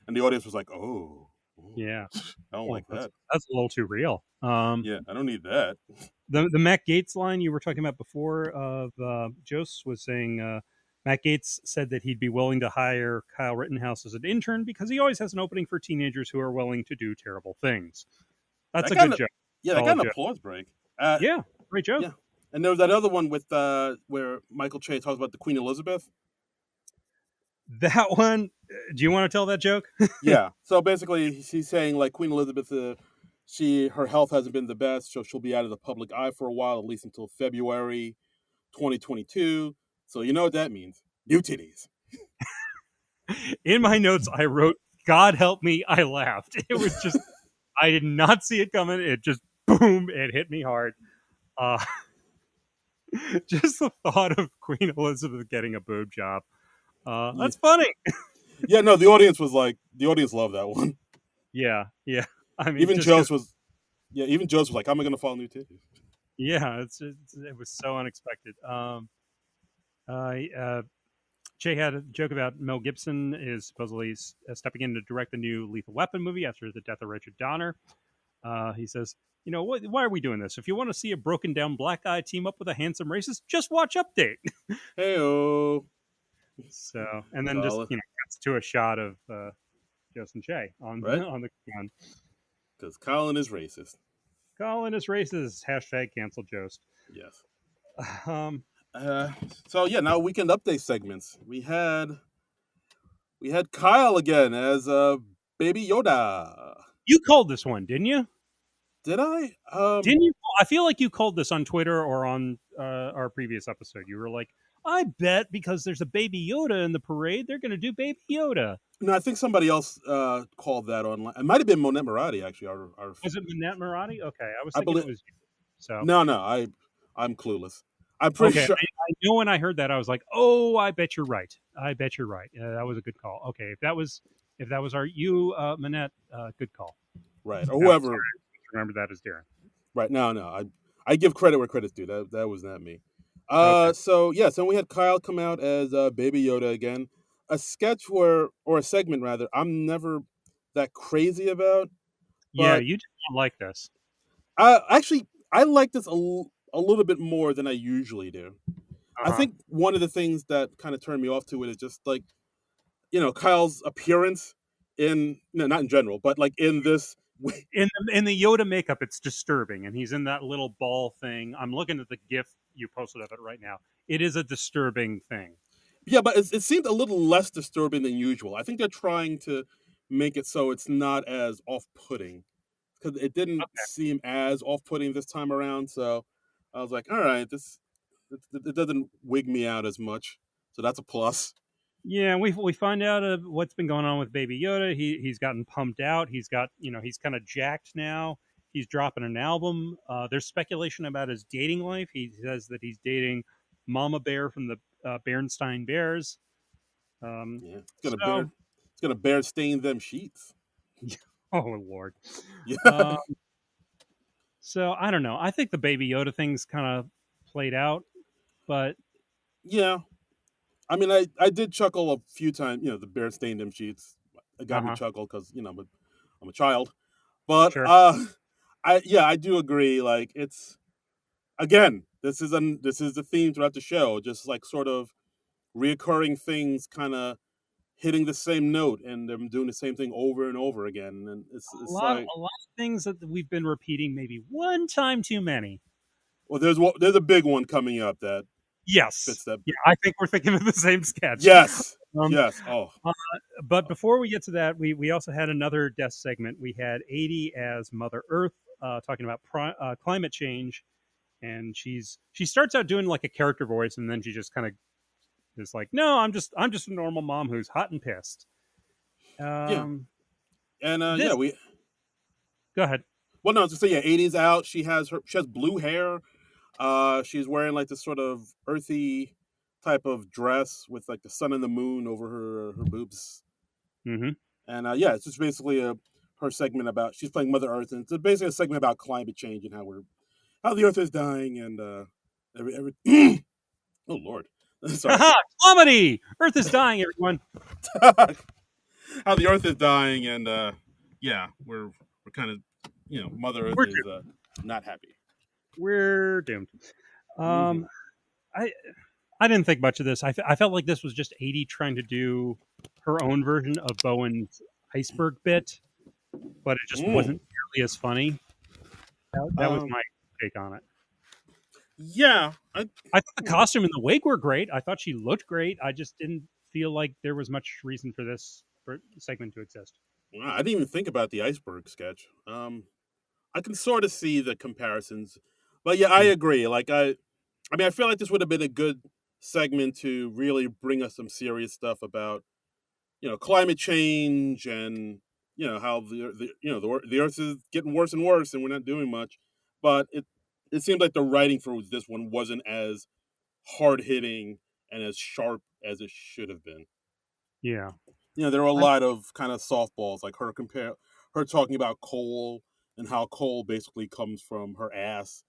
And the audience was like, "Oh, oh, yeah. I don't Oh, like that. that's a little too real. Yeah, I don't need that." The Matt Gates line you were talking about before of Jose was saying Matt Gates said that he'd be willing to hire Kyle Rittenhouse as an intern because he always has an opening for teenagers who are willing to do terrible things. That's That a got good an joke, Yeah, that got solid an joke. applause break. Yeah, great joke. Yeah, and there was that other one with where Michael Che talks about the Queen Elizabeth. That one. Do you want to tell that joke? Yeah. So basically, she's saying like Queen Elizabeth, her health hasn't been the best, so she'll be out of the public eye for a while, at least until February 2022. So you know what that means? New titties. In my notes, I wrote, "God help me, I laughed." It was just I did not see it coming. It just boom, it hit me hard. Uh, just the thought of Queen Elizabeth getting a boob job. Yeah. That's funny. Yeah. No, the audience loved that one. Yeah, yeah. I mean, Even just because, Joe's was Yeah. Even Joe's was like, "How am I going to follow new titties?" yeah, it was so unexpected. Uh, uh, Jay had a joke about Mel Gibson is supposedly stepping in to direct the new Lethal Weapon movie after the death of Richard Donner. He says, why are we doing this? If you want to see a broken down black guy team up with a handsome racist, just watch Update. Hey oh, So, and then just, Colin, cuts to a shot of Justin Che on right? on the gun. Because Colin is racist. Colin is racist. Hashtag cancel Jost. Yes. Um, Uh, so yeah, now weekend update segments. We had Kyle again as Baby Yoda. you called this one, didn't you? Did I? Didn't you? I feel like you called this on Twitter or on our previous episode. You were like, I bet because there's a Baby Yoda in the parade, they're going to do Baby Yoda. No, I think somebody else called that online. It might have been Monet Murati, actually. Was it Manette Marati? Okay, I was I thinking it believe. was you. So No, no, I'm clueless. I'm pretty okay, sure. I know when I heard that, I was like, oh, I bet you're right. I bet you're right. That was a good call. Okay, if that was our you, Manette, good call. Right, or Now, whoever. sorry, remember that as Darren. Right, no, no. I give credit where credit's due. That was not me. Okay. So yeah, so we had Kyle come out as Baby Yoda again. A sketch where, or a segment rather, I'm never that crazy about, Yeah, but you did not like this. actually I like this a little bit more than I usually do. Uh I huh. think one of the things that kind of turned me off to it is just like, Kyle's appearance in, no, not in general, but like in this. In the Yoda makeup, it's disturbing, and he's in that little ball thing. I'm looking at the GIF you posted of it right now. It is a disturbing thing. Yeah, but it seemed a little less disturbing than usual. I think they're trying to make it so it's not as off-putting, because it didn't seem as off-putting this time around. So I was like, all right, it doesn't wig me out as much, so that's a plus. Yeah, we find out what's been going on with Baby Yoda. He's gotten pumped out. He's got he's kind of jacked now. He's dropping an album. There's speculation about his dating life. He says that he's dating Mama Bear from the Bernstein Bears. Um, Yeah, so, it's gonna bear stain them sheets. oh Lord. Yeah, Uh, so I don't know. I think the Baby Yoda thing's kind of played out, but yeah. I mean, I did chuckle a few times. The bear stained them sheets. It uh got me huh, chuckle because I'm a child. But sure. I do agree. Like, it's, again, this is the theme throughout the show. Just like sort of reoccurring things, kind of hitting the same note, and them doing the same thing over and over again. And it's like, A lot of things that we've been repeating maybe one time too many. well, there's a big one coming up that Yes. fits that. Yeah, I think we're thinking of the same sketch. Yes, Um, yes. Oh, uh, but before we get to that, we also had another death segment. We had 80 as Mother Earth talking about climate change, and she starts out doing like a character voice, and then she just kind of is like, "No, I'm just a normal mom who's hot and pissed." yeah, Um, and yeah, this we. Go ahead. Well, no, I was gonna say, yeah, 80's out. She has blue hair. She's wearing like this sort of earthy type of dress with like the sun and the moon over her boobs. Mm-hmm. And yeah, it's just basically her segment about, she's playing Mother Earth, and it's basically a segment about climate change and how the Earth is dying, and every oh Lord, sorry, Haha! Comedy. Earth is dying, everyone. how the Earth is dying, and yeah, we're kind of, Mother Earth We're is doomed. not happy. We're doomed. Hmm. Um, I I didn't think much of this. I felt like this was just 80 trying to do her own version of Bowen's iceberg bit, but it just Mm. wasn't nearly as funny. That was Um, my take on it. yeah, I thought the costume and the wig were great. I thought she looked great. I just didn't feel like there was much reason for this segment to exist. I didn't even think about the iceberg sketch. I can sort of see the comparisons, but yeah, I Mm. agree. Like, I mean, I feel like this would have been a good segment to really bring us some serious stuff about, climate change, and how the Earth is getting worse and worse, and we're not doing much. But it seemed like the writing for this one wasn't as hard hitting and as sharp as it should have been. Yeah. There were a I, lot of kind of softballs, like her talking about coal, and how coal basically comes from her ass,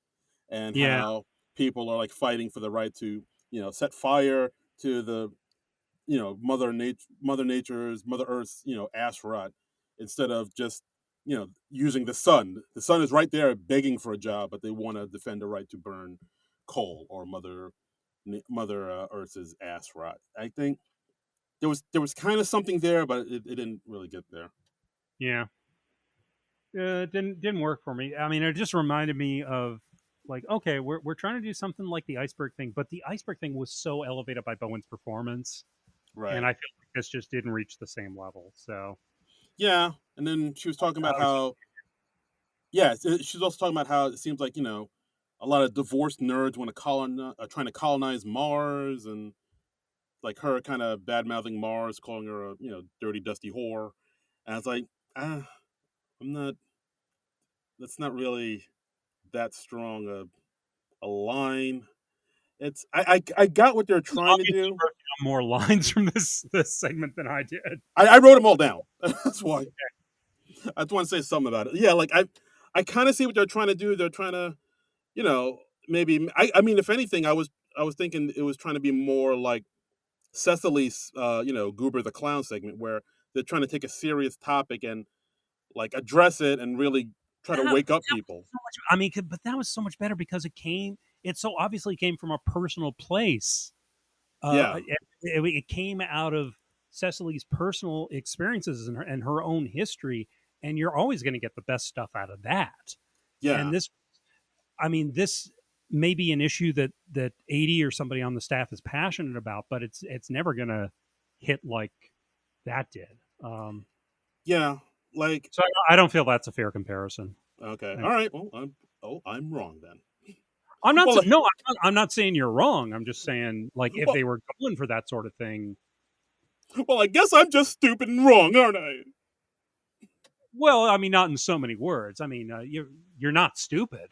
and yeah. how people are like fighting for the right to, set fire to the, Mother Earth's, ass rot, instead of just, using the sun. The sun is right there begging for a job, but they want to defend the right to burn coal, or Mother Earth's ass rot. I think there was kind of something there, but it didn't really get there. Yeah. It didn't work for me. I mean, it just reminded me of like, okay, we're trying to do something like the iceberg thing, but the iceberg thing was so elevated by Bowen's performance, and Right. I feel like this just didn't reach the same level. So Yeah. And then she was talking about I was just how, yeah, she's also talking about how it seems like, a lot of divorced nerds want to trying to colonize Mars, and like her kind of bad mouthing Mars, calling her a dirty dusty whore. And I was like, ah, I'm not. That's not really that strong a line. I got what they're trying to Obviously, do. wrote down more lines from this segment than I did. I wrote them all down. That's why I just want to say something about it. Yeah, like I kind of see what they're trying to do. They're trying to, you know, maybe I mean, if anything, I was thinking it was trying to be more like Cecily's, Goober the Clown segment, where they're trying to take a serious topic and like address it and really try to wake up That was people. so much. I mean, but that was so much better because it so obviously came from a personal place. Yeah, It came out of Cecily's personal experiences and her own history, and you're always going to get the best stuff out of that. yeah, And this may be an issue that 80 or somebody on the staff is passionate about, but it's never going to hit like that did. yeah. Like, So I don't feel that's a fair comparison. okay, I, all right. Well, I'm wrong then. I'm not Well, no, I'm not saying you're wrong. I'm just saying like if well, they were going for that sort of thing. well. I guess I'm just stupid and wrong, aren't I? Well, I mean, not in so many words. I mean, you're not stupid.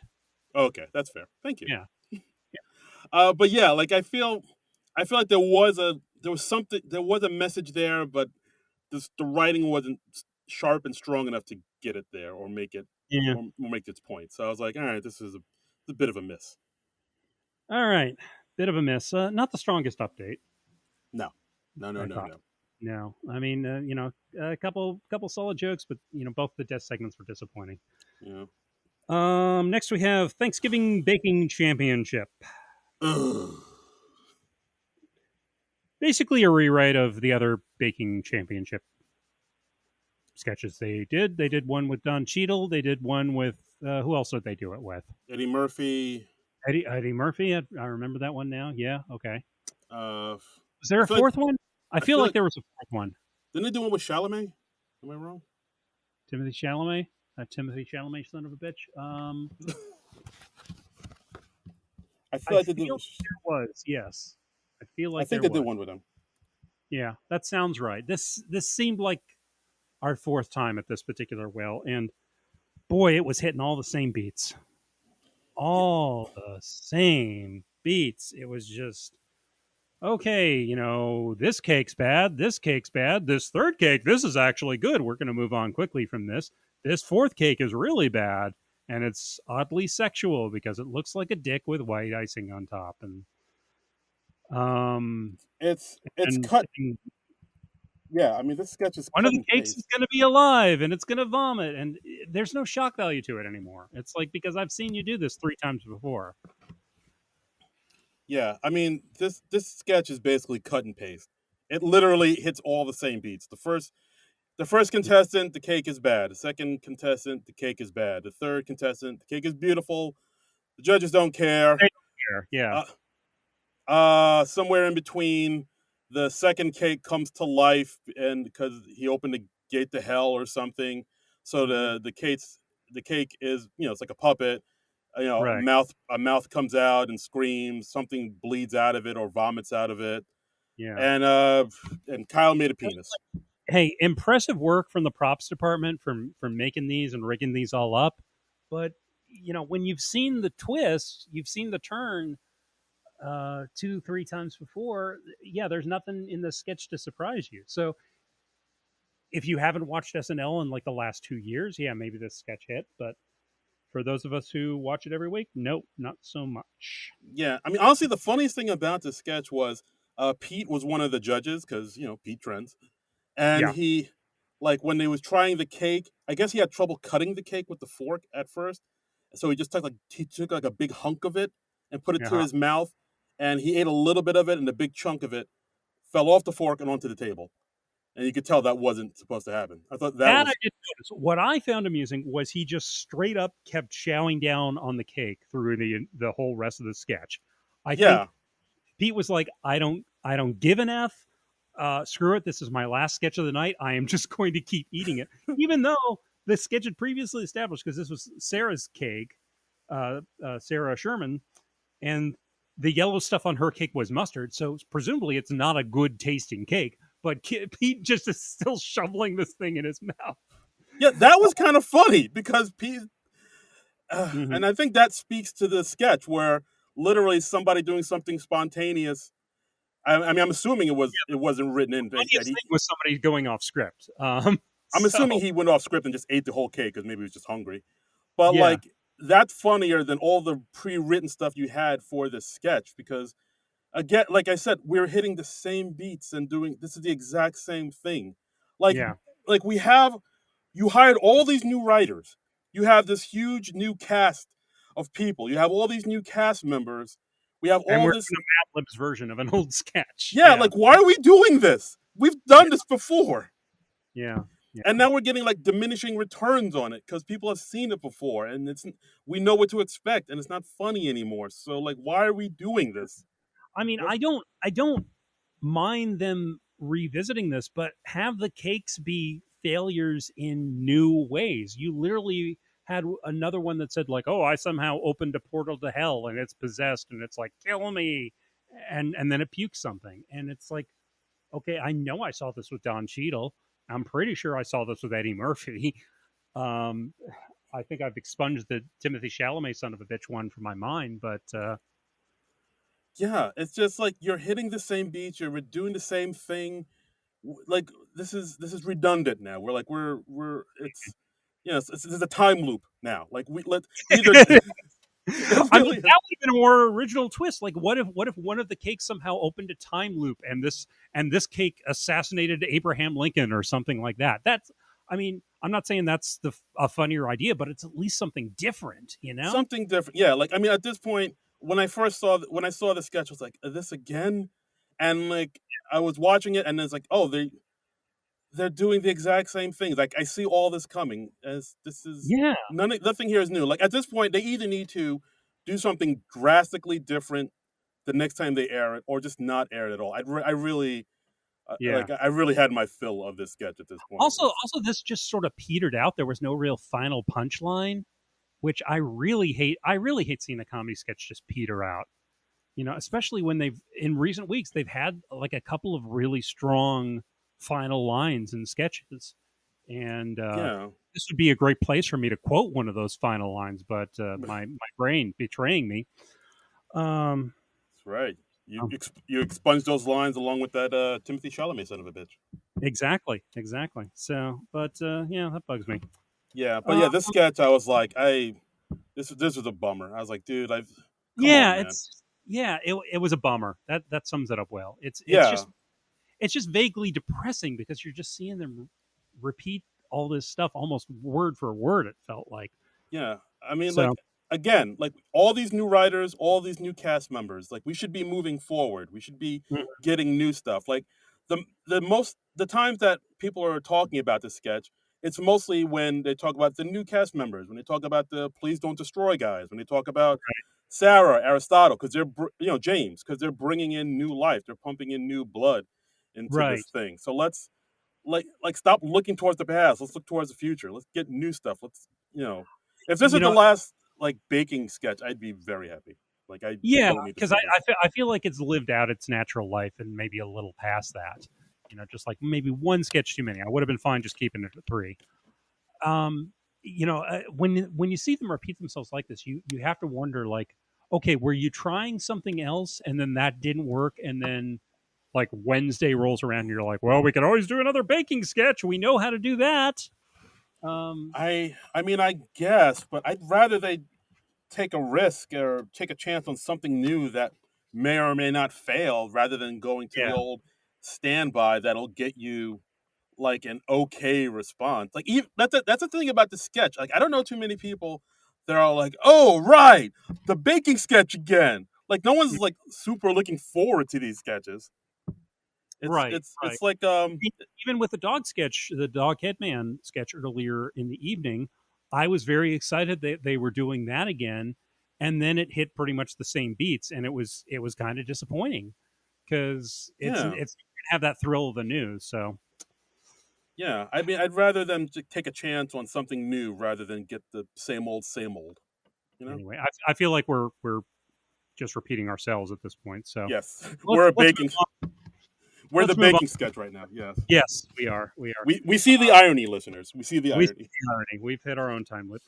Okay, that's fair. Thank you. Yeah. But yeah, like I feel like there was a message there, but the writing wasn't sharp and strong enough to get it there or make it Yeah. or make its point. So I was like, all right, this is a bit of a miss. All right. Bit of a miss. Not the strongest update, No, no, no, I no, thought. no. No, I mean, a couple solid jokes, but both the death segments were disappointing. Yeah. Next we have Thanksgiving Baking Championship. Ugh. Basically a rewrite of the other baking championship sketches they did. They did one with Don Cheadle. They did one with who else did they do it with? Eddie Murphy. Eddie Murphy. I remember that one now. Yeah. Okay. Uh, Was there I a feel like fourth one? I I feel feel like like there was a fourth one. didn't they do one with Chalamet? Am I wrong? Timothy Chalamet. Timothy Chalamet, son of a bitch. I feel I like they feel did. like there was. Yes. I feel I like think there they did was. one with him. Yeah, that sounds right. This seemed like our fourth time at this particular well, and boy, it was hitting all the same beats. Yeah, All the same beats. It was just okay, this cake's bad, this cake's bad, this third cake, this is actually good. We're going to move on quickly from this. This fourth cake is really bad, and it's oddly sexual because it looks like a dick with white icing on top, um, it's and, cut. and Yeah, I mean this sketch is one of cut the and cakes is paste. going to be alive, and it's going to vomit, and there's no shock value to it anymore. It's like because I've seen you do this 3 times before. Yeah, I mean this sketch is basically cut and paste. It literally hits all the same beats. The first contestant, the cake is bad. The second contestant, the cake is bad. The third contestant, the cake is beautiful. The judges don't care. They don't care. Yeah, Uh, somewhere in between, the second cake comes to life, and because he opened the gate to hell or something, so hmm the cake is it's like a puppet. A right. mouth comes out and screams. Something bleeds out of it or vomits out of it, Yeah. and Kyle made a penis. Hey, impressive work from the props department from making these and rigging these all up. But when you've seen the twist, you've seen the turn 2, 3 times before. Yeah, there's nothing in the sketch to surprise you. So if you haven't watched SNL in like the last 2 years, yeah, maybe this sketch hit. But for those of us who watch it every week, nope, not so much. Yeah, I mean, honestly, the funniest thing about the sketch was Pete was one of the judges because Pete trends, and Yeah, he, like, when they was trying the cake, I guess he had trouble cutting the cake with the fork at first, so he took like a big hunk of it and put it to uh-huh. his mouth, and he ate a little bit of it, and a big chunk of it fell off the fork and onto the table, and you could tell that wasn't supposed to happen. I thought that That I was didn't notice. What I found amusing was he just straight up kept chowing down on the cake through the whole rest of the sketch. I yeah, think Pete was like, I don't give an F. Screw it. This is my last sketch of the night. I am just going to keep eating it, even though the sketch had previously established because this was Sarah's cake. Sarah Sherman, and the yellow stuff on her cake was mustard. So presumably it's not a good tasting cake. But Pete just is still shoveling this thing in his mouth. Yeah, that was kind of funny because Mm-hmm. and I think that speaks to the sketch where literally somebody doing something spontaneous. I mean, I'm assuming it wasn't written in that Funniest he. thing was somebody going off script. I'm assuming So he went off script and just ate the whole cake because maybe he was just hungry. But yeah, like that's funnier than all the pre-written stuff you had for this sketch because again, like I said, we're hitting the same beats and doing this is the exact same thing. Like yeah, like we have you hired all these new writers. You have this huge new cast of people. You have all these new cast members. We have and all we're this. doing a Mad Libs version of an old sketch. Yeah, Yeah, like why are we doing this? We've yeah, done this before. yeah, And yeah. now we're getting like diminishing returns on it because people have seen it before and it's we know what to expect and it's not funny anymore. So like why are we doing this? I mean, What I don't mind them revisiting this, but have the cakes be failures in new ways. You literally had another one that said like, "Oh, I somehow opened a portal to hell and it's possessed and it's like kill me," and then it pukes something, and it's like, okay, I know I saw this with Don Cheadle. I'm pretty sure I saw this with Eddie Murphy. Um, I think I've expunged the Timothy Chalamet son of a bitch one from my mind, but Yeah, it's just like you're hitting the same beats, you're doing the same thing. Like this is redundant now. We're like we're it's there's a time loop now. Like we let either it I mean, really that would have been a more original twist. Like, what if one of the cakes somehow opened a time loop and this cake assassinated Abraham Lincoln or something like that? That's, I mean, I'm not saying that's a funnier idea, but it's at least something different, you know? something different. Yeah, like I mean at this point when I saw the sketch I was like this again and like I was watching it and it's like oh they're doing the exact same things. Like I see all this coming as this is Yeah, nothing here is new. Like at this point they either need to do something drastically different the next time they air it or just not air it at all. I really yeah. I really had my fill of this sketch at this point. It's Also, this just sort of petered out. There was no real final punchline, which I really hate. I really hate seeing a comedy sketch just peter out. You know, especially when they've in recent weeks they've had like a couple of really strong final lines and sketches, and yeah, this would be a great place for me to quote one of those final lines, but my brain betraying me. Um, that's right. um, You expunge those lines along with that Timothy Chalamet son of a bitch. exactly, exactly. So, but yeah, that bugs me. Yeah, but Uh, yeah, this sketch I was like, this was a bummer. I was like, dude, I've come on, yeah, man. it was a bummer. That sums it up well. Yeah, It's just vaguely depressing because you're just seeing them repeat all this stuff almost word for word. It felt like yeah. I mean, so. like again, like all these new writers, all these new cast members, like we should be moving forward. We should be Mm, getting new stuff. Like the times that people are talking about this sketch, it's mostly when they talk about the new cast members, when they talk about the Please Don't Destroy guys, when they talk about Sarah, Aristotle, because James, because they're bringing in new life, they're pumping in new blood into this right. thing. So let's stop looking towards the past. Let's look towards the future. Let's get new stuff. Let's if this You is the know, last like baking sketch, I'd be very happy. Like I yeah, don't need to because see this. I feel like it's lived out its natural life and maybe a little past that. You know, just like maybe one sketch too many. I would have been fine just keeping it at three. Um, when you see them repeat themselves like this, you have to wonder like, okay, were you trying something else and then that didn't work, and then like Wednesday rolls around and you're like, well, we can always do another baking sketch. We know how to do that. Um, I mean I guess, but I'd rather they take a risk or take a chance on something new that may or may not fail rather than going to the yeah, old standby that'll get you like an okay response. Like even, that's the thing about the sketch. Like I don't know too many people that are like, "Oh, right, the baking sketch again." Like no one's like super looking forward to these sketches. right, right. It's like Even with the dog sketch, the dog headman sketch earlier in the evening, I was very excited that they were doing that again, and then it hit pretty much the same beats, and it was kind of disappointing because yeah, it's have that thrill of the news. So yeah. I mean, I'd rather them take a chance on something new rather than get the same old, same old. You know? Anyway, I feel like we're just repeating ourselves at this point. So Yes, let's move on. we're the Let's move on. baking sketch right now. Yes, Yes, we are. We are. we see the irony, listeners. We see the We see irony. the irony. We've hit our own time limit.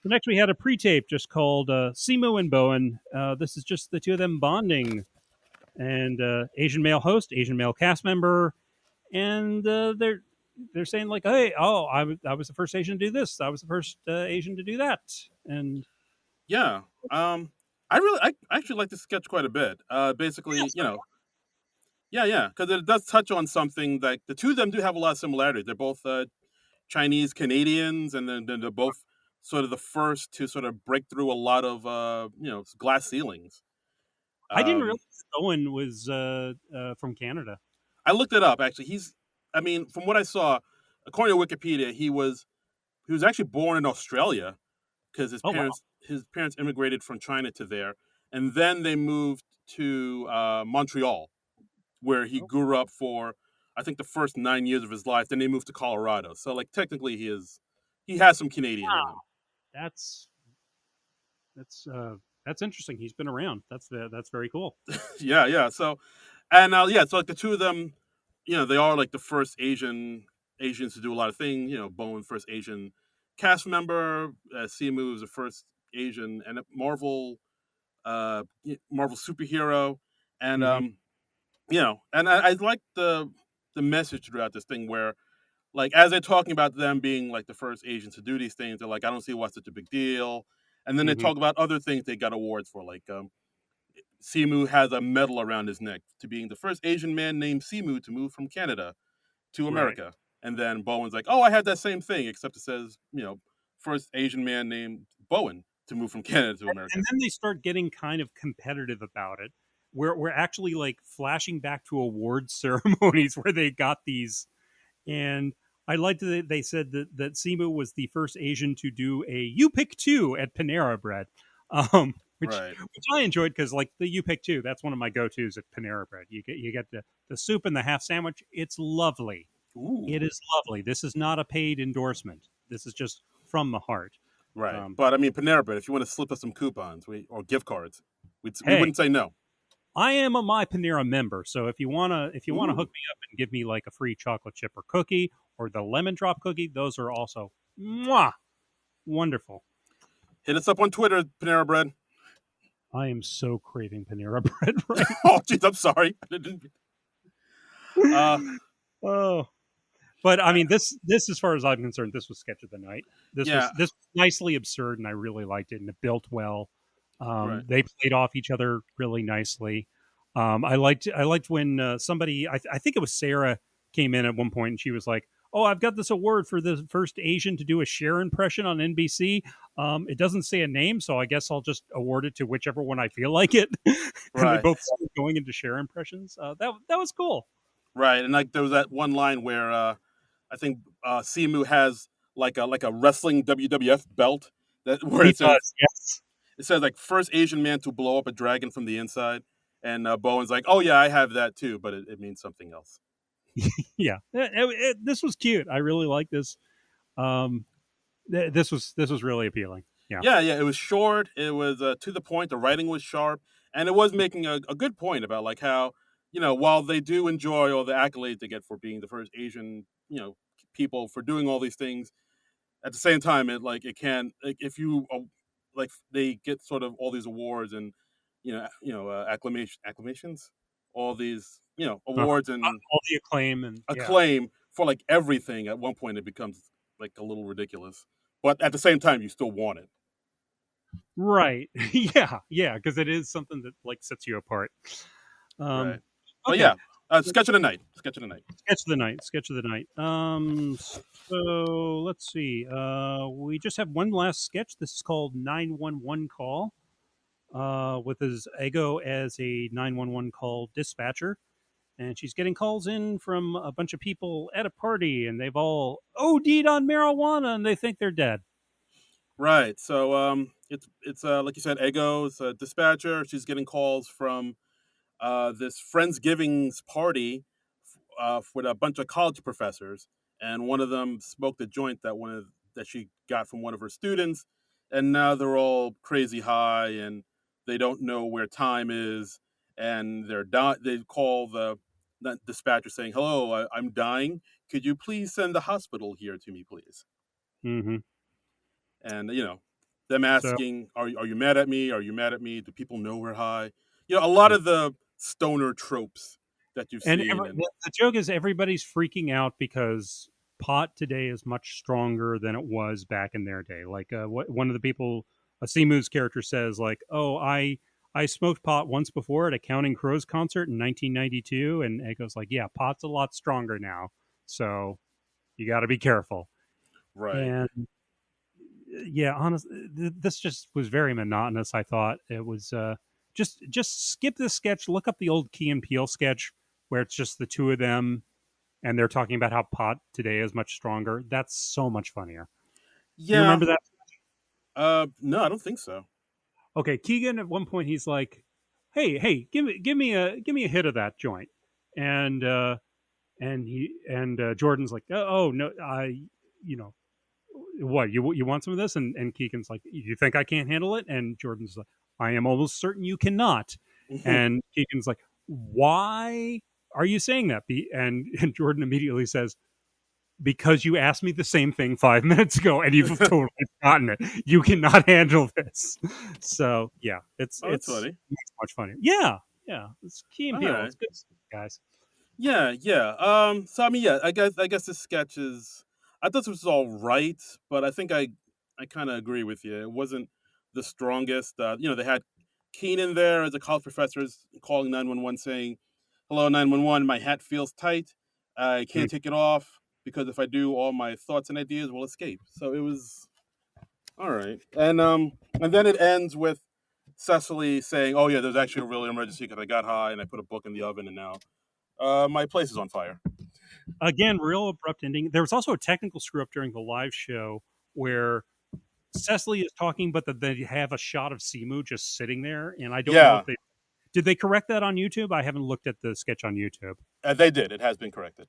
So next we had a pre-tape just called Simu and Bowen. This is just the two of them bonding, and Asian male host, Asian male cast member, and they're saying like, "Hey, oh, I was the first Asian to do this. I was the first Asian to do that." And Yeah. I actually like this sketch quite a bit. yeah, Basically, so yeah, because it does touch on something that the two of them do have a lot of similarities. They're both Chinese Canadians, and then they're both sort of the first to sort of break through a lot of glass ceilings. I didn't Um, realize Owen was from Canada. I looked it up actually. I mean, from what I saw, according to Wikipedia, he was actually born in Australia because Oh wow. his parents immigrated from China to there, and then they moved to Montreal, where he Oh, grew up for I think the first 9 years of his life. Then they moved to Colorado. So like technically he has some Canadian in him. that's that's uh, that's interesting. He's been around. That's very cool. Yeah. So and yeah, so like the two of them, they are like the first Asians to do a lot of things. Bowen first Asian cast member, Simu was the first Asian and Marvel superhero, and Hmm. and I like the message throughout this thing where like as they're talking about them being like the first Asians to do these things, they're like, I don't see what's such a big deal, and then they Hmm. talk about other things they got awards for, like Simu has a medal around his neck to being the first Asian man named Simu to move from Canada to Right. America. And then Bowen's like, oh, I had that same thing, except it says, first Asian man named Bowen to move from Canada to America. And then they start getting kind of competitive about it. We're actually like flashing back to award ceremonies where they got these. And I liked that they said that Simu was the first Asian to do a you pick two at Panera Bread, Right. which I enjoyed because like the you pick two, that's one of my go tos at Panera Bread. You get the soup and the half sandwich. It's lovely. Ooh. It is lovely. This is not a paid endorsement. This is just from the heart. Right. Um, But I mean, Panera Bread, if you want to slip us some coupons or gift cards, we hey, wouldn't say no. I am a My Panera member, so if you wanna hook Ooh. me up and give me like a free chocolate chip or cookie or the lemon drop cookie, those are also mwah, wonderful. Hit us up on Twitter, Panera Bread. I am so craving Panera Bread right Oh, jeez, I'm sorry. Uh, now. Oh, but I mean, this as far as I'm concerned, this was sketch of the night. yeah. This was nicely absurd, and I really liked it, and it built well. Right. They played off each other really nicely. I liked when somebody I think it was Sarah came in at one point and she was like, "Oh, I've got this award for the first Asian to do a Cher impression on NBC. It doesn't say a name, so I guess I'll just award it to whichever one I feel like it." And they Right. both started going into Cher impressions. That was cool. Right. And like there was that one line where I think Simu has like a wrestling WWF belt that where He does, yes. it says like first Asian man to blow up a dragon from the inside, and Bowen's like, oh yeah, I have that too, but it means something else. Yeah, this was cute. I really like this. Um, this was really appealing. Yeah. Yeah, it was short. It was to the point. The writing was sharp, and it was making a good point about like how while they do enjoy all the accolades they get for being the first Asian people for doing all these things, at the same time it can like if you like they get sort of all these awards and acclamations, all these Uh-huh. awards and All the acclaim and yeah. acclaim for like everything. At one point, it becomes like a little ridiculous, but at the same time, you still want it. Right. Yeah. Yeah. Because it is something that like sets you apart. Right. Um, But okay. yeah, sketch of the night. Sketch of the night. Sketch of the night. Sketch of the night. So let's see. We just have one last sketch. This is called 911 Call. With his ego as a 911 call dispatcher. And she's getting calls in from a bunch of people at a party, and they've all OD'd on marijuana, and they think they're dead. Right. So it's like you said, Ego's a dispatcher. She's getting calls from this Friendsgiving's party with a bunch of college professors, and one of them smoked a joint that she got from one of her students, and now they're all crazy high and they don't know where time is, and they call the dispatcher saying, "Hello, I'm dying. Could you please send the hospital here to me, please?" Hmm. And them So, asking, are you mad at me? Are you mad at me? Do people know we're high? A lot yeah. of the stoner tropes that you've And seen. And the joke is everybody's freaking out because pot today is much stronger than it was back in their day. Like one of the people, Simu's character says, like, "Oh, I smoked pot once before at a Counting Crows concert in 1992," and it goes like, "Yeah, pot's a lot stronger now, so you got to be careful." right. And yeah, honestly, this just was very monotonous. I thought it was just skip this sketch, look up the old Key and Peele sketch where it's just the two of them and they're talking about how pot today is much stronger. That's so much funnier. Do you Yeah. remember that? No, I don't think so. Okay, Keegan at one point he's like, "Hey, give me a hit of that joint," and Jordan's like, "Oh no, you know what you want some of this?" And Keegan's like, "You think I can't handle it?" And Jordan's like, "I am almost certain you cannot." And Keegan's like, "Why are you saying that?" And Jordan immediately says, "Because you asked me the same thing 5 minutes ago and you've totally forgotten it. You cannot handle this." So yeah, Oh, that's it's funny. much funnier. Yeah, yeah. It's Key and All Peele. right. It's good, guys. Yeah, yeah. So I mean, yeah. I guess this sketch is. I thought this was all right, but I think I kind of agree with you. It wasn't the strongest. They had Keenan there as a college professor calling 911 saying, "Hello, 911. My hat feels tight. I Mm. can't take it off because if I do, all my thoughts and ideas will escape." So it was all right, and then it ends with Cecily saying, "Oh yeah, there's actually a real emergency because I got high and I put a book in the oven and now my place is on fire." Again, real abrupt ending. There was also a technical screw up during the live show where Cecily is talking, but they have a shot of Simu just sitting there, and I don't know if Yeah, they did they correct that on YouTube. I haven't looked at the sketch on YouTube. they did. It has been corrected.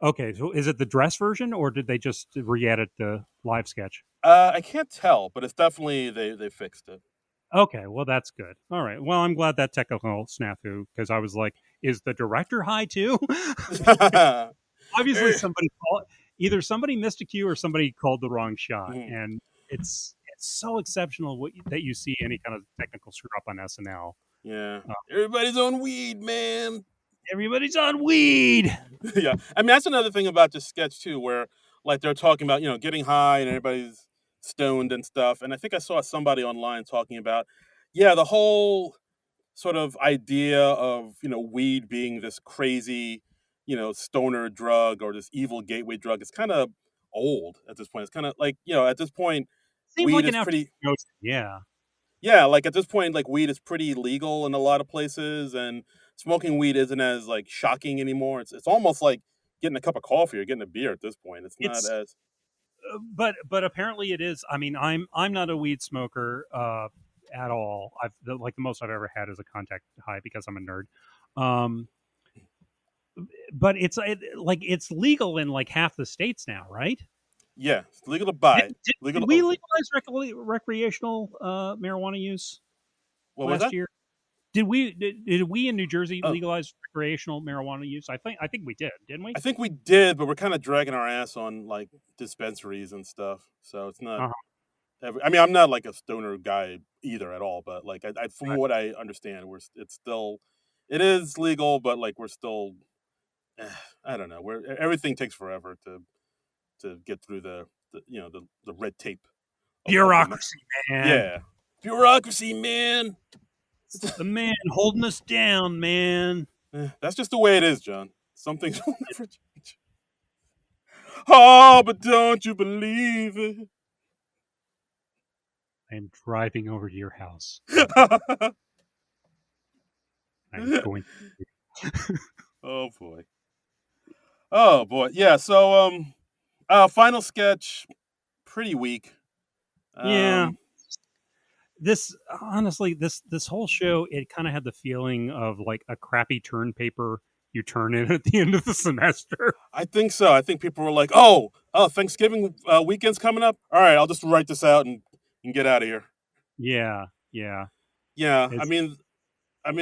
Okay, so is it the dress version, or did they just re-edit the live sketch? I can't tell, but it's definitely they fixed it. Okay, well that's good. All right, well I'm glad that technical snafu because I was like, is the director high too? Obviously, Eh, either somebody missed a cue or somebody called the wrong shot, mhm. and it's so exceptional that you see any kind of technical screw up on SNL. Yeah, Uh, everybody's on weed, man. Everybody's on weed. Yeah, I mean that's another thing about this sketch too, where like they're talking about getting high and everybody's stoned and stuff. And I think I saw somebody online talking about, yeah, the whole sort of idea of weed being this crazy stoner drug or this evil gateway drug is kind of old at this point. It's kind of like at this point Seems weed like is an outdated pretty notion. Yeah, yeah, like at this point like weed is pretty legal in a lot of places, and smoking weed isn't as like shocking anymore. It's almost like getting a cup of coffee or getting a beer at this point. It's not it's as but apparently it is. I mean, I'm not a weed smoker at all. Like the most I've ever had is a contact high because I'm a nerd. Um, but like it's legal in like half the states now, right? yeah, it's legal to Did, buy, did, legal did to we own. legalize recreational marijuana use What was last that? year? Did we in New Jersey Oh, legalize recreational marijuana use? I think we did, didn't we? I think we did, but we're kind of dragging our ass on like dispensaries and stuff. So it's not. Uh-huh. I mean, I'm not like a stoner guy either at all, but like from Right. what I understand, it's still, it is legal, but like we're still, eh, I don't know, everything takes forever to get through the red tape of the Bureaucracy, man. yeah bureaucracy, man. It's the man holding us down, man. That's just the way it is, John. Some things will never change. Oh, but don't you believe it? I am driving over to your house. I'm going. Oh boy. Oh boy. Yeah. So final sketch, pretty weak. Yeah, Um, this honestly, this whole show, it kind of had the feeling of like a crappy turn paper you turn in at the end of the semester. I think so. I think people were like, "Oh, Thanksgiving weekend's coming up. All right, I'll just write this out and and get out of here. Yeah, yeah. Yeah, It's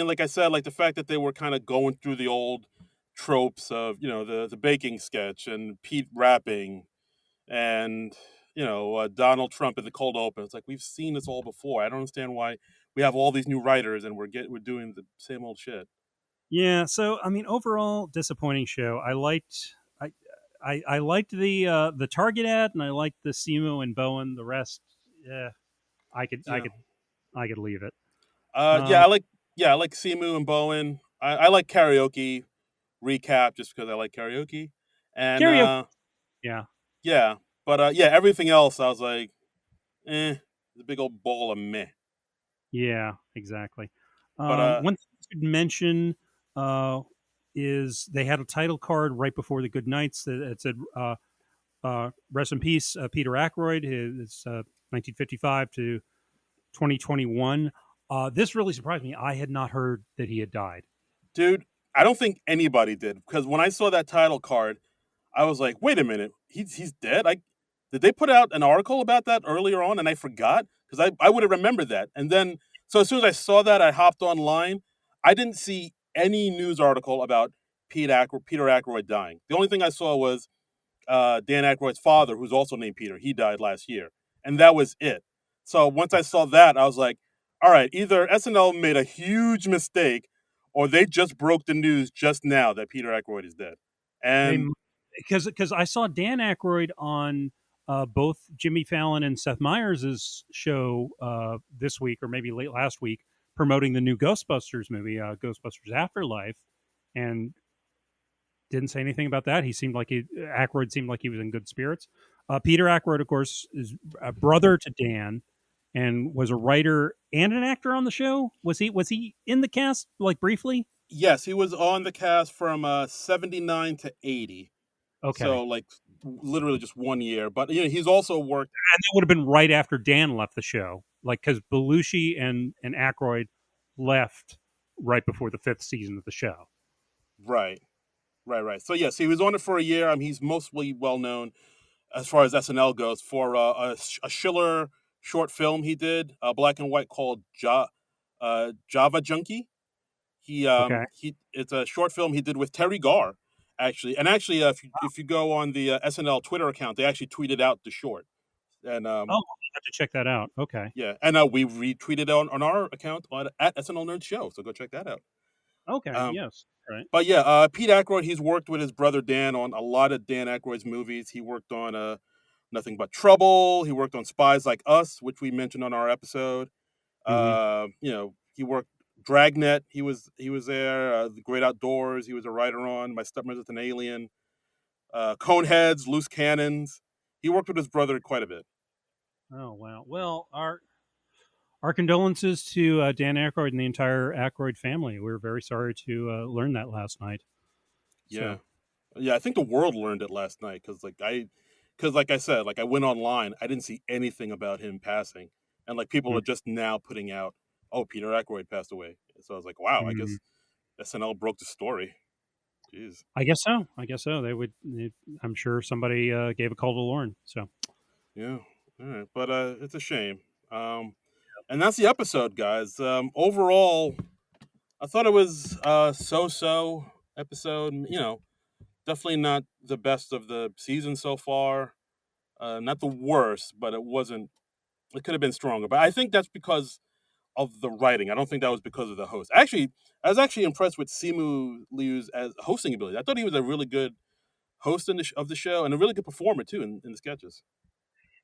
like I said, like the fact that they were kind of going through the old tropes of the baking sketch and Pete rapping and Donald Trump in the cold open. It's like we've seen this all before. I don't understand why we have all these new writers and we're doing the same old shit. yeah. So I mean, overall, disappointing show. I liked the Target ad, and I liked the Simu and Bowen. The rest, yeah, I could I Yeah. could I could leave it. Yeah, Uh, I like Simu and Bowen. I like karaoke recap just because I like karaoke, and Karaoke. Yeah, yeah, but yeah, everything else I was like, the big old ball of meh. yeah, exactly. But One thing I should mention uh, is they had a title card right before the good nights that it said "Rest in peace, Peter Ackroyd." His 1955 to 2021. This really surprised me. I had not heard that he had died. dude, I don't think anybody did because when I saw that title card, I was like, wait a minute, he's dead. I did they put out an article about that earlier on, and I forgot because I would have remembered that. And then so as soon as I saw that, I hopped online. I didn't see any news article about Peter Ackroyd dying. The only thing I saw was Dan Aykroyd's father, who's also named Peter. He died last year, and that was it. So once I saw that, I was like, all right, either SNL made a huge mistake, or they just broke the news just now that Peter Aykroyd is dead. They And because I saw Dan Aykroyd on both Jimmy Fallon and Seth Meyers' show this week or maybe late last week promoting the new Ghostbusters movie, Ghostbusters Afterlife, and didn't say anything about that. Aykroyd seemed like he was in good spirits. Peter Ackroyd, of course, is a brother to Dan, and was a writer and an actor on the show. Was he in the cast like briefly? yes, he was on the cast from 79 to 80. Okay, So like literally just 1 year. But he's also worked and that would have been right after Dan left the show, like because Belushi and Aykroyd left right before the fifth season of the show. right. Right, right. So yes, he was on it for a year. He's mostly well known as far as SNL goes for a Schiller short film he did, black and white called Java Junkie. Okay. He it's a short film he did with Terry Garr, actually. And actually, if you go on the SNL Twitter account, they actually tweeted out the short. And Oh, I'll have to check that out. Okay. yeah, and we retweeted on our account at SNL Nerd Show. So go check that out. Okay. Um, Yes. All right. but yeah, Pete Aykroyd, he's worked with his brother Dan on a lot of Dan Aykroyd's movies. He worked on Nothing But Trouble. He worked on Spies Like Us, which we mentioned on our episode. Mm-hmm. He worked Dragnet. He was there. The Great Outdoors. He was a writer on My Stepmother's an Alien. Coneheads, Loose Cannons. He worked with his brother quite a bit. Oh wow. Well, our condolences to Dan Aykroyd and the entire Aykroyd family. We're very sorry to learn that last night. Yeah, So. yeah. I think the world learned it last night because like I said, like I went online, I didn't see anything about him passing, and like people Mm. are just now putting out, oh, Peter Aykroyd passed away. So I was like, wow, I Mm. guess SNL broke the story. Jeez. I guess so. I guess so. I'm sure somebody gave a call to Lauren. So. Yeah. All right. But it's a shame. And that's the episode, guys. Overall, I thought it was so episode. Definitely not the best of the season so far. Not the worst, but it wasn't. It could have been stronger. But I think that's because of the writing. I don't think that was because of the host. Actually, I was actually impressed with Simu Liu's as hosting ability. I thought he was a really good host of the show and a really good performer too in the sketches.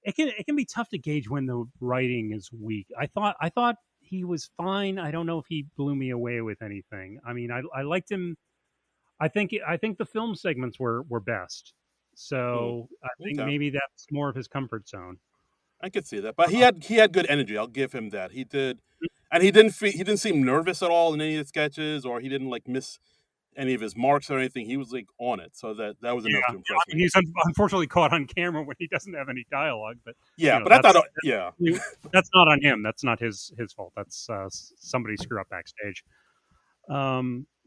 It can be tough to gauge when the writing is weak. I thought he was fine. I don't know if he blew me away with anything. I mean, I liked him. I think the film segments were best. Hmm. So I think Okay. maybe that's more of his comfort zone. I could see that, but Uh, he had good energy. I'll give him that. He did, and he didn't seem nervous at all in any of the sketches, or he didn't like miss any of his marks or anything. He was like on it, so that was yeah, enough to yeah. I impress mean, me. he's unfortunately caught on camera when he doesn't have any dialogue, but Yeah, but I thought, that's yeah, that's not on him. That's not his fault. That's somebody screw up backstage.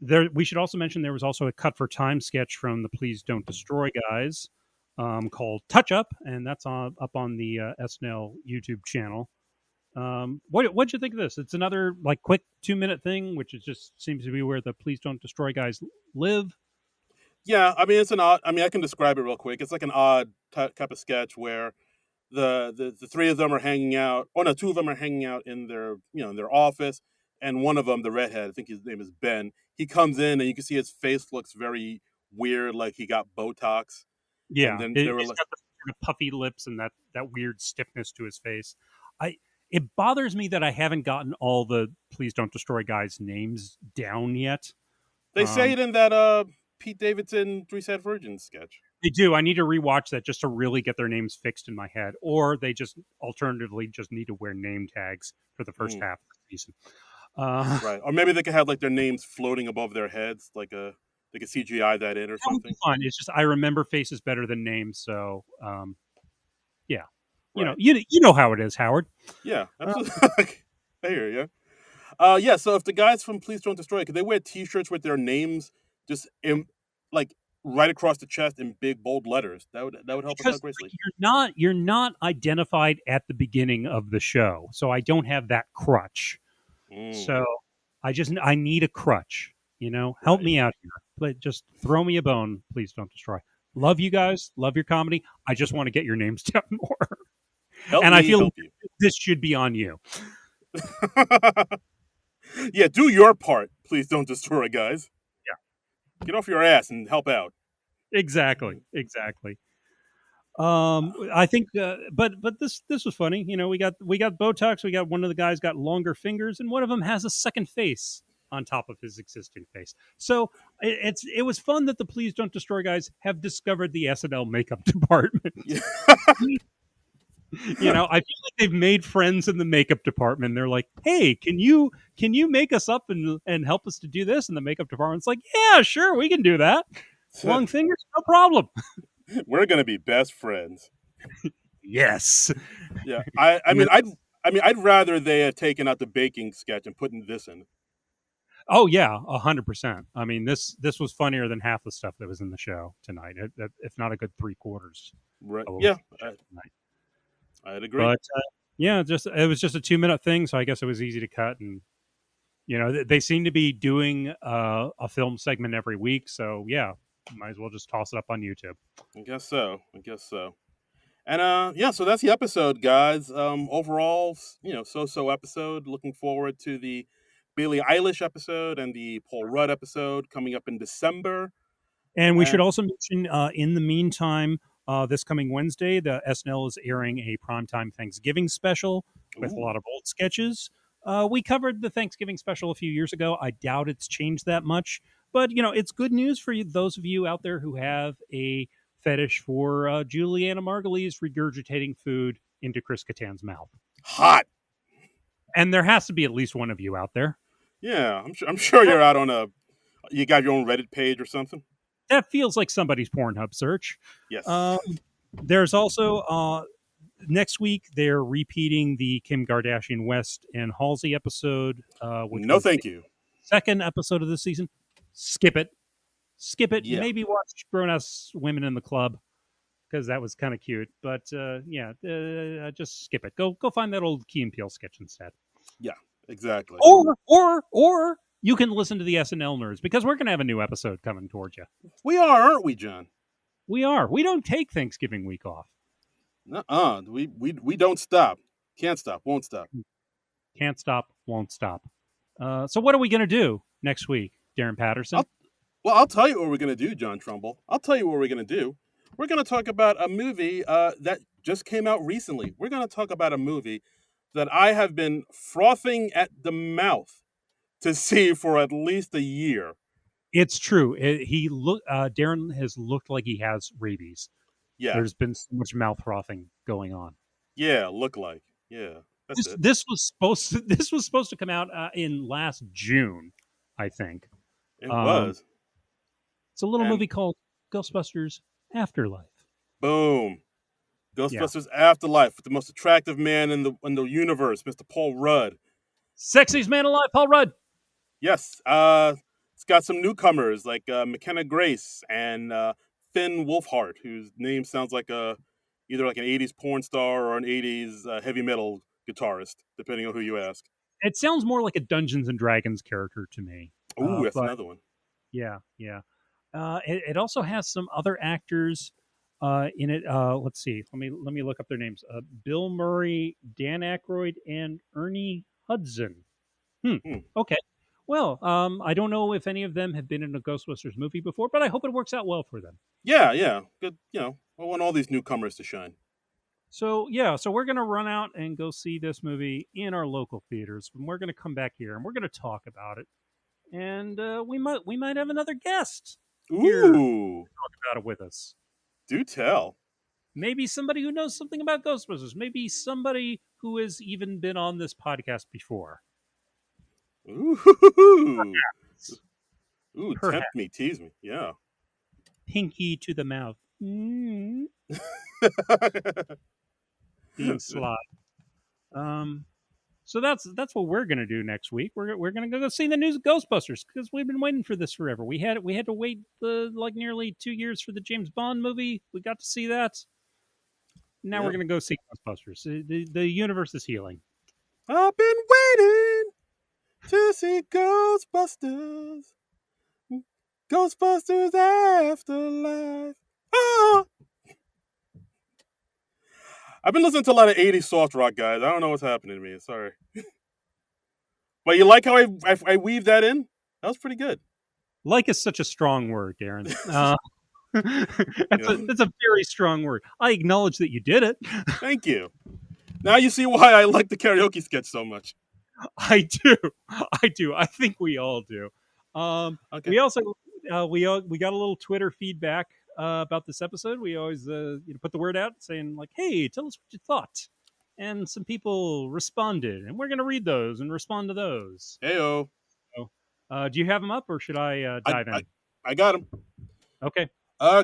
There, we should also mention there was also a cut for time sketch from the Please Don't Destroy guys called Touch Up, and that's up on the SNL YouTube channel. What'd you think of this? It's another like quick 2 minute thing, which is just seems to be where the please don't destroy guys live. Yeah, I mean it's an odd. I mean I can describe it real quick. It's like an odd type of sketch where the three of them are hanging out. Oh no, two of them are hanging out in their in their office, and one of them, the redhead, I think his name is Ben. He comes in and you can see his face looks very weird, like he got Botox. And Yeah, then they were he's like, got the kind of puffy lips and that weird stiffness to his face. I It bothers me that I haven't gotten all the please don't destroy guys names down yet. they say it in that Pete Davidson Three Sad Virgins sketch. They do. I need to rewatch that just to really get their names fixed in my head, or they just alternatively just need to wear name tags for the first Mm, half of the season. Uh, right, or maybe they could have like their names floating above their heads, like a they could CGI that in or that would be something. fun. It's just I remember faces better than names, so yeah, Right. you know how it is, Howard. Yeah, Uh, absolutely. I hear you. Yeah. So if the guys from Please Don't Destroy, could they wear T-shirts with their names just in, like right across the chest in big bold letters? That would help us because out greatly. like, you're not identified at the beginning of the show, so I don't have that crutch. Mm, So I need a crutch. Help right. me out here. Just throw me a bone. Please don't destroy. Love you guys. Love your comedy. I just want to get your names down more. Help And I me feel help you. this should be on you. Yeah, do your part. Please don't destroy, guys. Yeah, Get off your ass and help out. exactly. Exactly. I think, but this was funny. We got Botox. We got one of the guys got longer fingers, and one of them has a second face on top of his existing face. So it was fun that the Please Don't Destroy guys have discovered the SNL makeup department. Yeah. I feel like they've made friends in the makeup department. They're like, "Hey, can you make us up and help us to do this?" And the makeup department's like, "Yeah, sure, we can do that. Long fingers, no problem." We're gonna be best friends. Yes. Yeah. I mean I'd rather they had taken out the baking sketch and putting this in. Oh yeah, 100%. I mean, this was funnier than half the stuff that was in the show tonight, if not a good 3 quarters Right. of what was Yeah. in the show tonight. I'd agree. But yeah, just it was just a 2 minute thing, so I guess it was easy to cut. And they seem to be doing a film segment every week, so yeah, might as well just toss it up on YouTube. I guess so. I guess so. And yeah, so that's the episode, guys. Overall, so episode. Looking forward to the Billie Eilish episode and the Paul Rudd episode coming up in December. And we should And also mention, in the meantime, this coming Wednesday, the SNL is airing a primetime Thanksgiving special with a ooh, lot of old sketches. We covered the Thanksgiving special a few years ago. I doubt it's changed that much, but it's good news for those of you out there who have a fetish for Juliana Margulies regurgitating food into Chris Kattan's mouth. hot. And there has to be at least one of you out there. Yeah, I'm sure you're out on a. You got your own Reddit page or something. That feels like somebody's Pornhub search. Yes. Um, there's also next week they're repeating the Kim Kardashian West and Halsey episode, which No, was the thank you. second episode of the season. Skip it, skip it. Yeah. Maybe watch Grown Ass Women in the Club because that was kind of cute. But yeah, just skip it. Go find that old Key and Peele sketch instead. Yeah. Exactly. Or you can listen to the SNL nerds because we're gonna have a new episode coming towards you. We are, aren't we, John? We are. We don't take Thanksgiving week off. Nuh-uh. We don't stop. Can't stop. Won't stop. Can't stop, won't stop. So what are we going to do next week, Darren Patterson? I'll Well, I'll tell you what we're going to do, John Trumbull. I'll tell you what we're going to do. We're going to talk about a movie that just came out recently. We're going to talk about a movie that I have been frothing at the mouth to see for at least a year. It's true. Darren has looked like he has rabies. Yeah, There's been so much mouth frothing going on. yeah, look like. Yeah, that's This it. this was supposed to, this was supposed to come out in last June, I think. It Um, was. it's a little And movie called Ghostbusters Afterlife. boom. Yeah, Ghostbusters Afterlife with the most attractive man in the universe, Mr. Paul Rudd. sexiest man alive, Paul Rudd. Yes, it's got some newcomers like McKenna Grace and Finn Wolfhard, whose name sounds like either like an '80s porn star or an '80s heavy metal guitarist, depending on who you ask. It sounds more like a Dungeons and Dragons character to me. Ooh, that's But another one. yeah, yeah. It also has some other actors in it. Let's see. Let me look up their names. Bill Murray, Dan Aykroyd, and Ernie Hudson. Hmm. Hmm. Okay. Well, I don't know if any of them have been in a Ghostbusters movie before, but I hope it works out well for them. Yeah, yeah. Good. I want all these newcomers to shine. So yeah, so we're gonna run out and go see this movie in our local theaters, and we're gonna come back here and we're gonna talk about it, and we might have another guest here Ooh, about it with us. do tell. Maybe somebody who knows something about Ghostbusters. Maybe somebody who has even been on this podcast before. Ooh, ooh. Tempt Perhaps me, tease me. Yeah. pinky to the mouth, being sly. Um, so that's what we're gonna do next week. We're gonna go see the new Ghostbusters because we've been waiting for this forever. We had to wait like nearly 2 years for the James Bond movie. We got to see that. Now we're Yep. gonna go see Ghostbusters. The universe is healing. I've been waiting to see Ghostbusters. Ghostbusters Afterlife. Ah! I've been listening to a lot of 80s soft rock, guys. I don't know what's happening to me. Sorry. But you like how I weave that in? That was pretty good. Like is such a strong word, Darren. You That's a know? that's a very strong word. I acknowledge that you did it. Thank you. Now you see why I like the karaoke sketch so much. I do. I do. I think we all do. Okay. We also we got a little Twitter feedback about this episode. We always put the word out saying like, "Hey, tell us what you thought," and some people responded, and we're going to read those and respond to those. Heyo. So, do you have them up, or should I I, dive I in? I got him. Okay.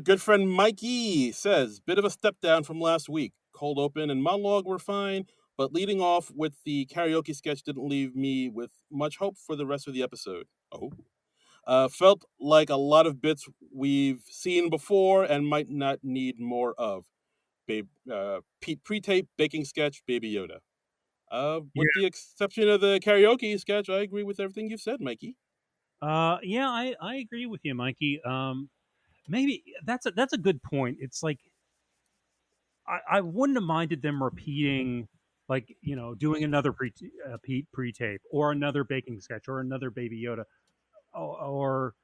Good friend Mikey says, bit of a step down from last week. Cold open and monologue were fine, but leading off with the karaoke sketch didn't leave me with much hope for the rest of the episode. Oh. Felt like a lot of bits we've seen before and might not need more of. Pete pre-tape baking sketch, Baby Yoda. Yeah. With the exception of the karaoke sketch, I agree with everything you've said, Mikey. Yeah, I agree with you, Mikey. Maybe that's a good point. It's like I wouldn't have minded them repeating, like doing another pre-tape or another baking sketch or another Baby Yoda or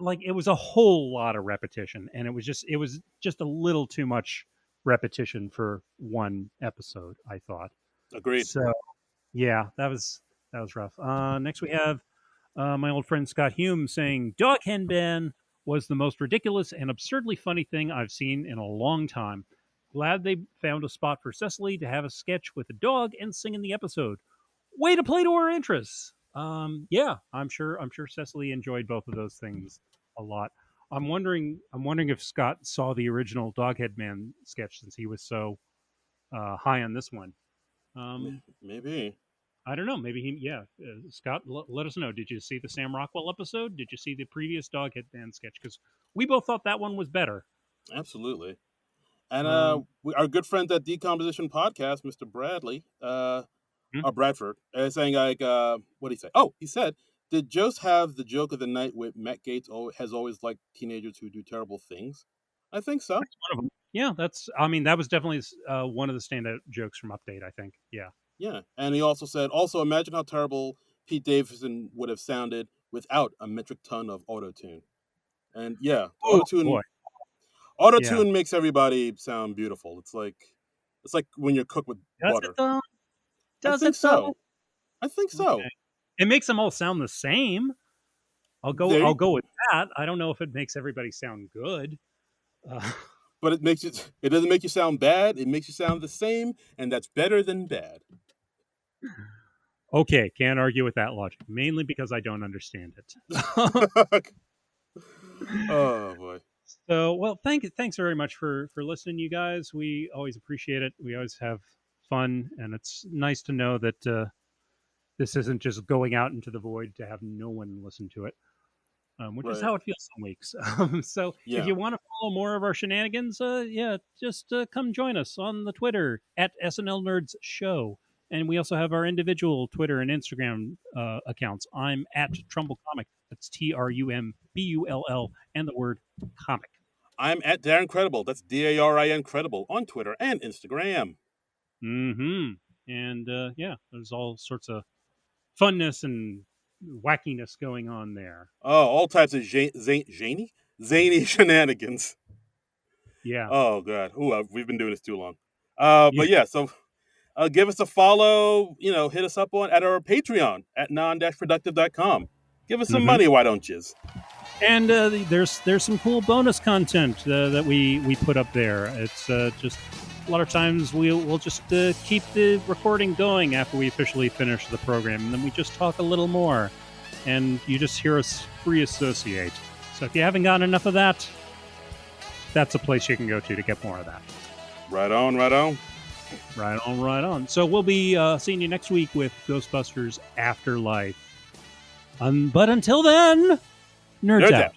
like it was a whole lot of repetition, and it was just a little too much repetition for one episode. I thought Agreed. so. Yeah, that was rough. Next we have my old friend Scott Hume saying Dog Henban was the most ridiculous and absurdly funny thing I've seen in a long time. Glad they found a spot for Cecily to have a sketch with a dog and sing in the episode. Way to play to our interests. Yeah, I'm sure Cecily enjoyed both of those things a lot. I'm wondering if Scott saw the original Doghead Man sketch since he was so high on this one. Um, Maybe. I don't know. Maybe he, yeah. Scott, let us know. Did you see the Sam Rockwell episode? Did you see the previous Doghead Band sketch? Because we both thought that one was better. Absolutely. And Um, our good friend at Decomposition Podcast, Mr. Bradley, hmm? or Bradford, saying like, what did he say? Oh, he said, did Jost have the joke of the night with Matt Gates has always liked teenagers who do terrible things? I think so. That's one of them. Yeah, I mean, that was definitely one of the standout jokes from Update, I think. Yeah. Yeah. And he also said, also imagine how terrible Pete Davidson would have sounded without a metric ton of autotune. And yeah, Oh, boy. Yeah. autotune makes everybody sound beautiful. It's like when you're cooked with Does it, butter. though? I Does think it, though? so. I think so. Okay. It makes them all sound the same. I'll go. There, I'll go with that. I don't know if it makes everybody sound good. Uh, but it doesn't make you sound bad. It makes you sound the same, and that's better than bad. okay, can't argue with that logic. Mainly because I don't understand it. Oh boy. So, well, thanks very much for listening, you guys. We always appreciate it. We always have fun, and it's nice to know that this isn't just going out into the void to have no one listen to it. which is Right. how it feels some weeks. So if Yeah. you want to follow more of our shenanigans, yeah, just come join us on the Twitter at SNL Nerds Show. And we also have our individual Twitter and Instagram accounts. I'm at Trumbull Comic. That's TRUMBULL and the word comic. I'm at Darren Credible. That's DARIN Credible on Twitter and Instagram. Mm-hmm. And yeah, there's all sorts of funness and wackiness going on there. Oh, all types of zany shenanigans. Yeah. Oh god. Ooh, we've been doing this too long. Yeah. But yeah, so give us a follow. Hit us up at our Patreon at non-productive.com. Give us some Mm-hmm. money, why don't you? And there's some cool bonus content that we put up there. It's just a lot of times we'll just keep the recording going after we officially finish the program, and then we just talk a little more, and you just hear us free associate. So if you haven't gotten enough of that, that's a place you can go to get more of that. Right on, right on. Right on, right on. So we'll be seeing you next week with Ghostbusters Afterlife. But until then, nerds out.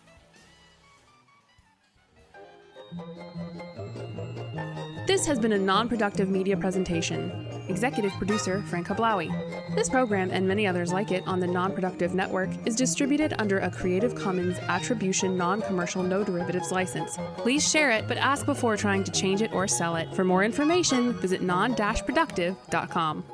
This has been a non-productive media presentation. Executive producer Frank Hablawi. This program and many others like it on the Non-Productive Network is distributed under a Creative Commons Attribution Non-Commercial No Derivatives license. Please share it, but ask before trying to change it or sell it. For more information, visit non-productive.com.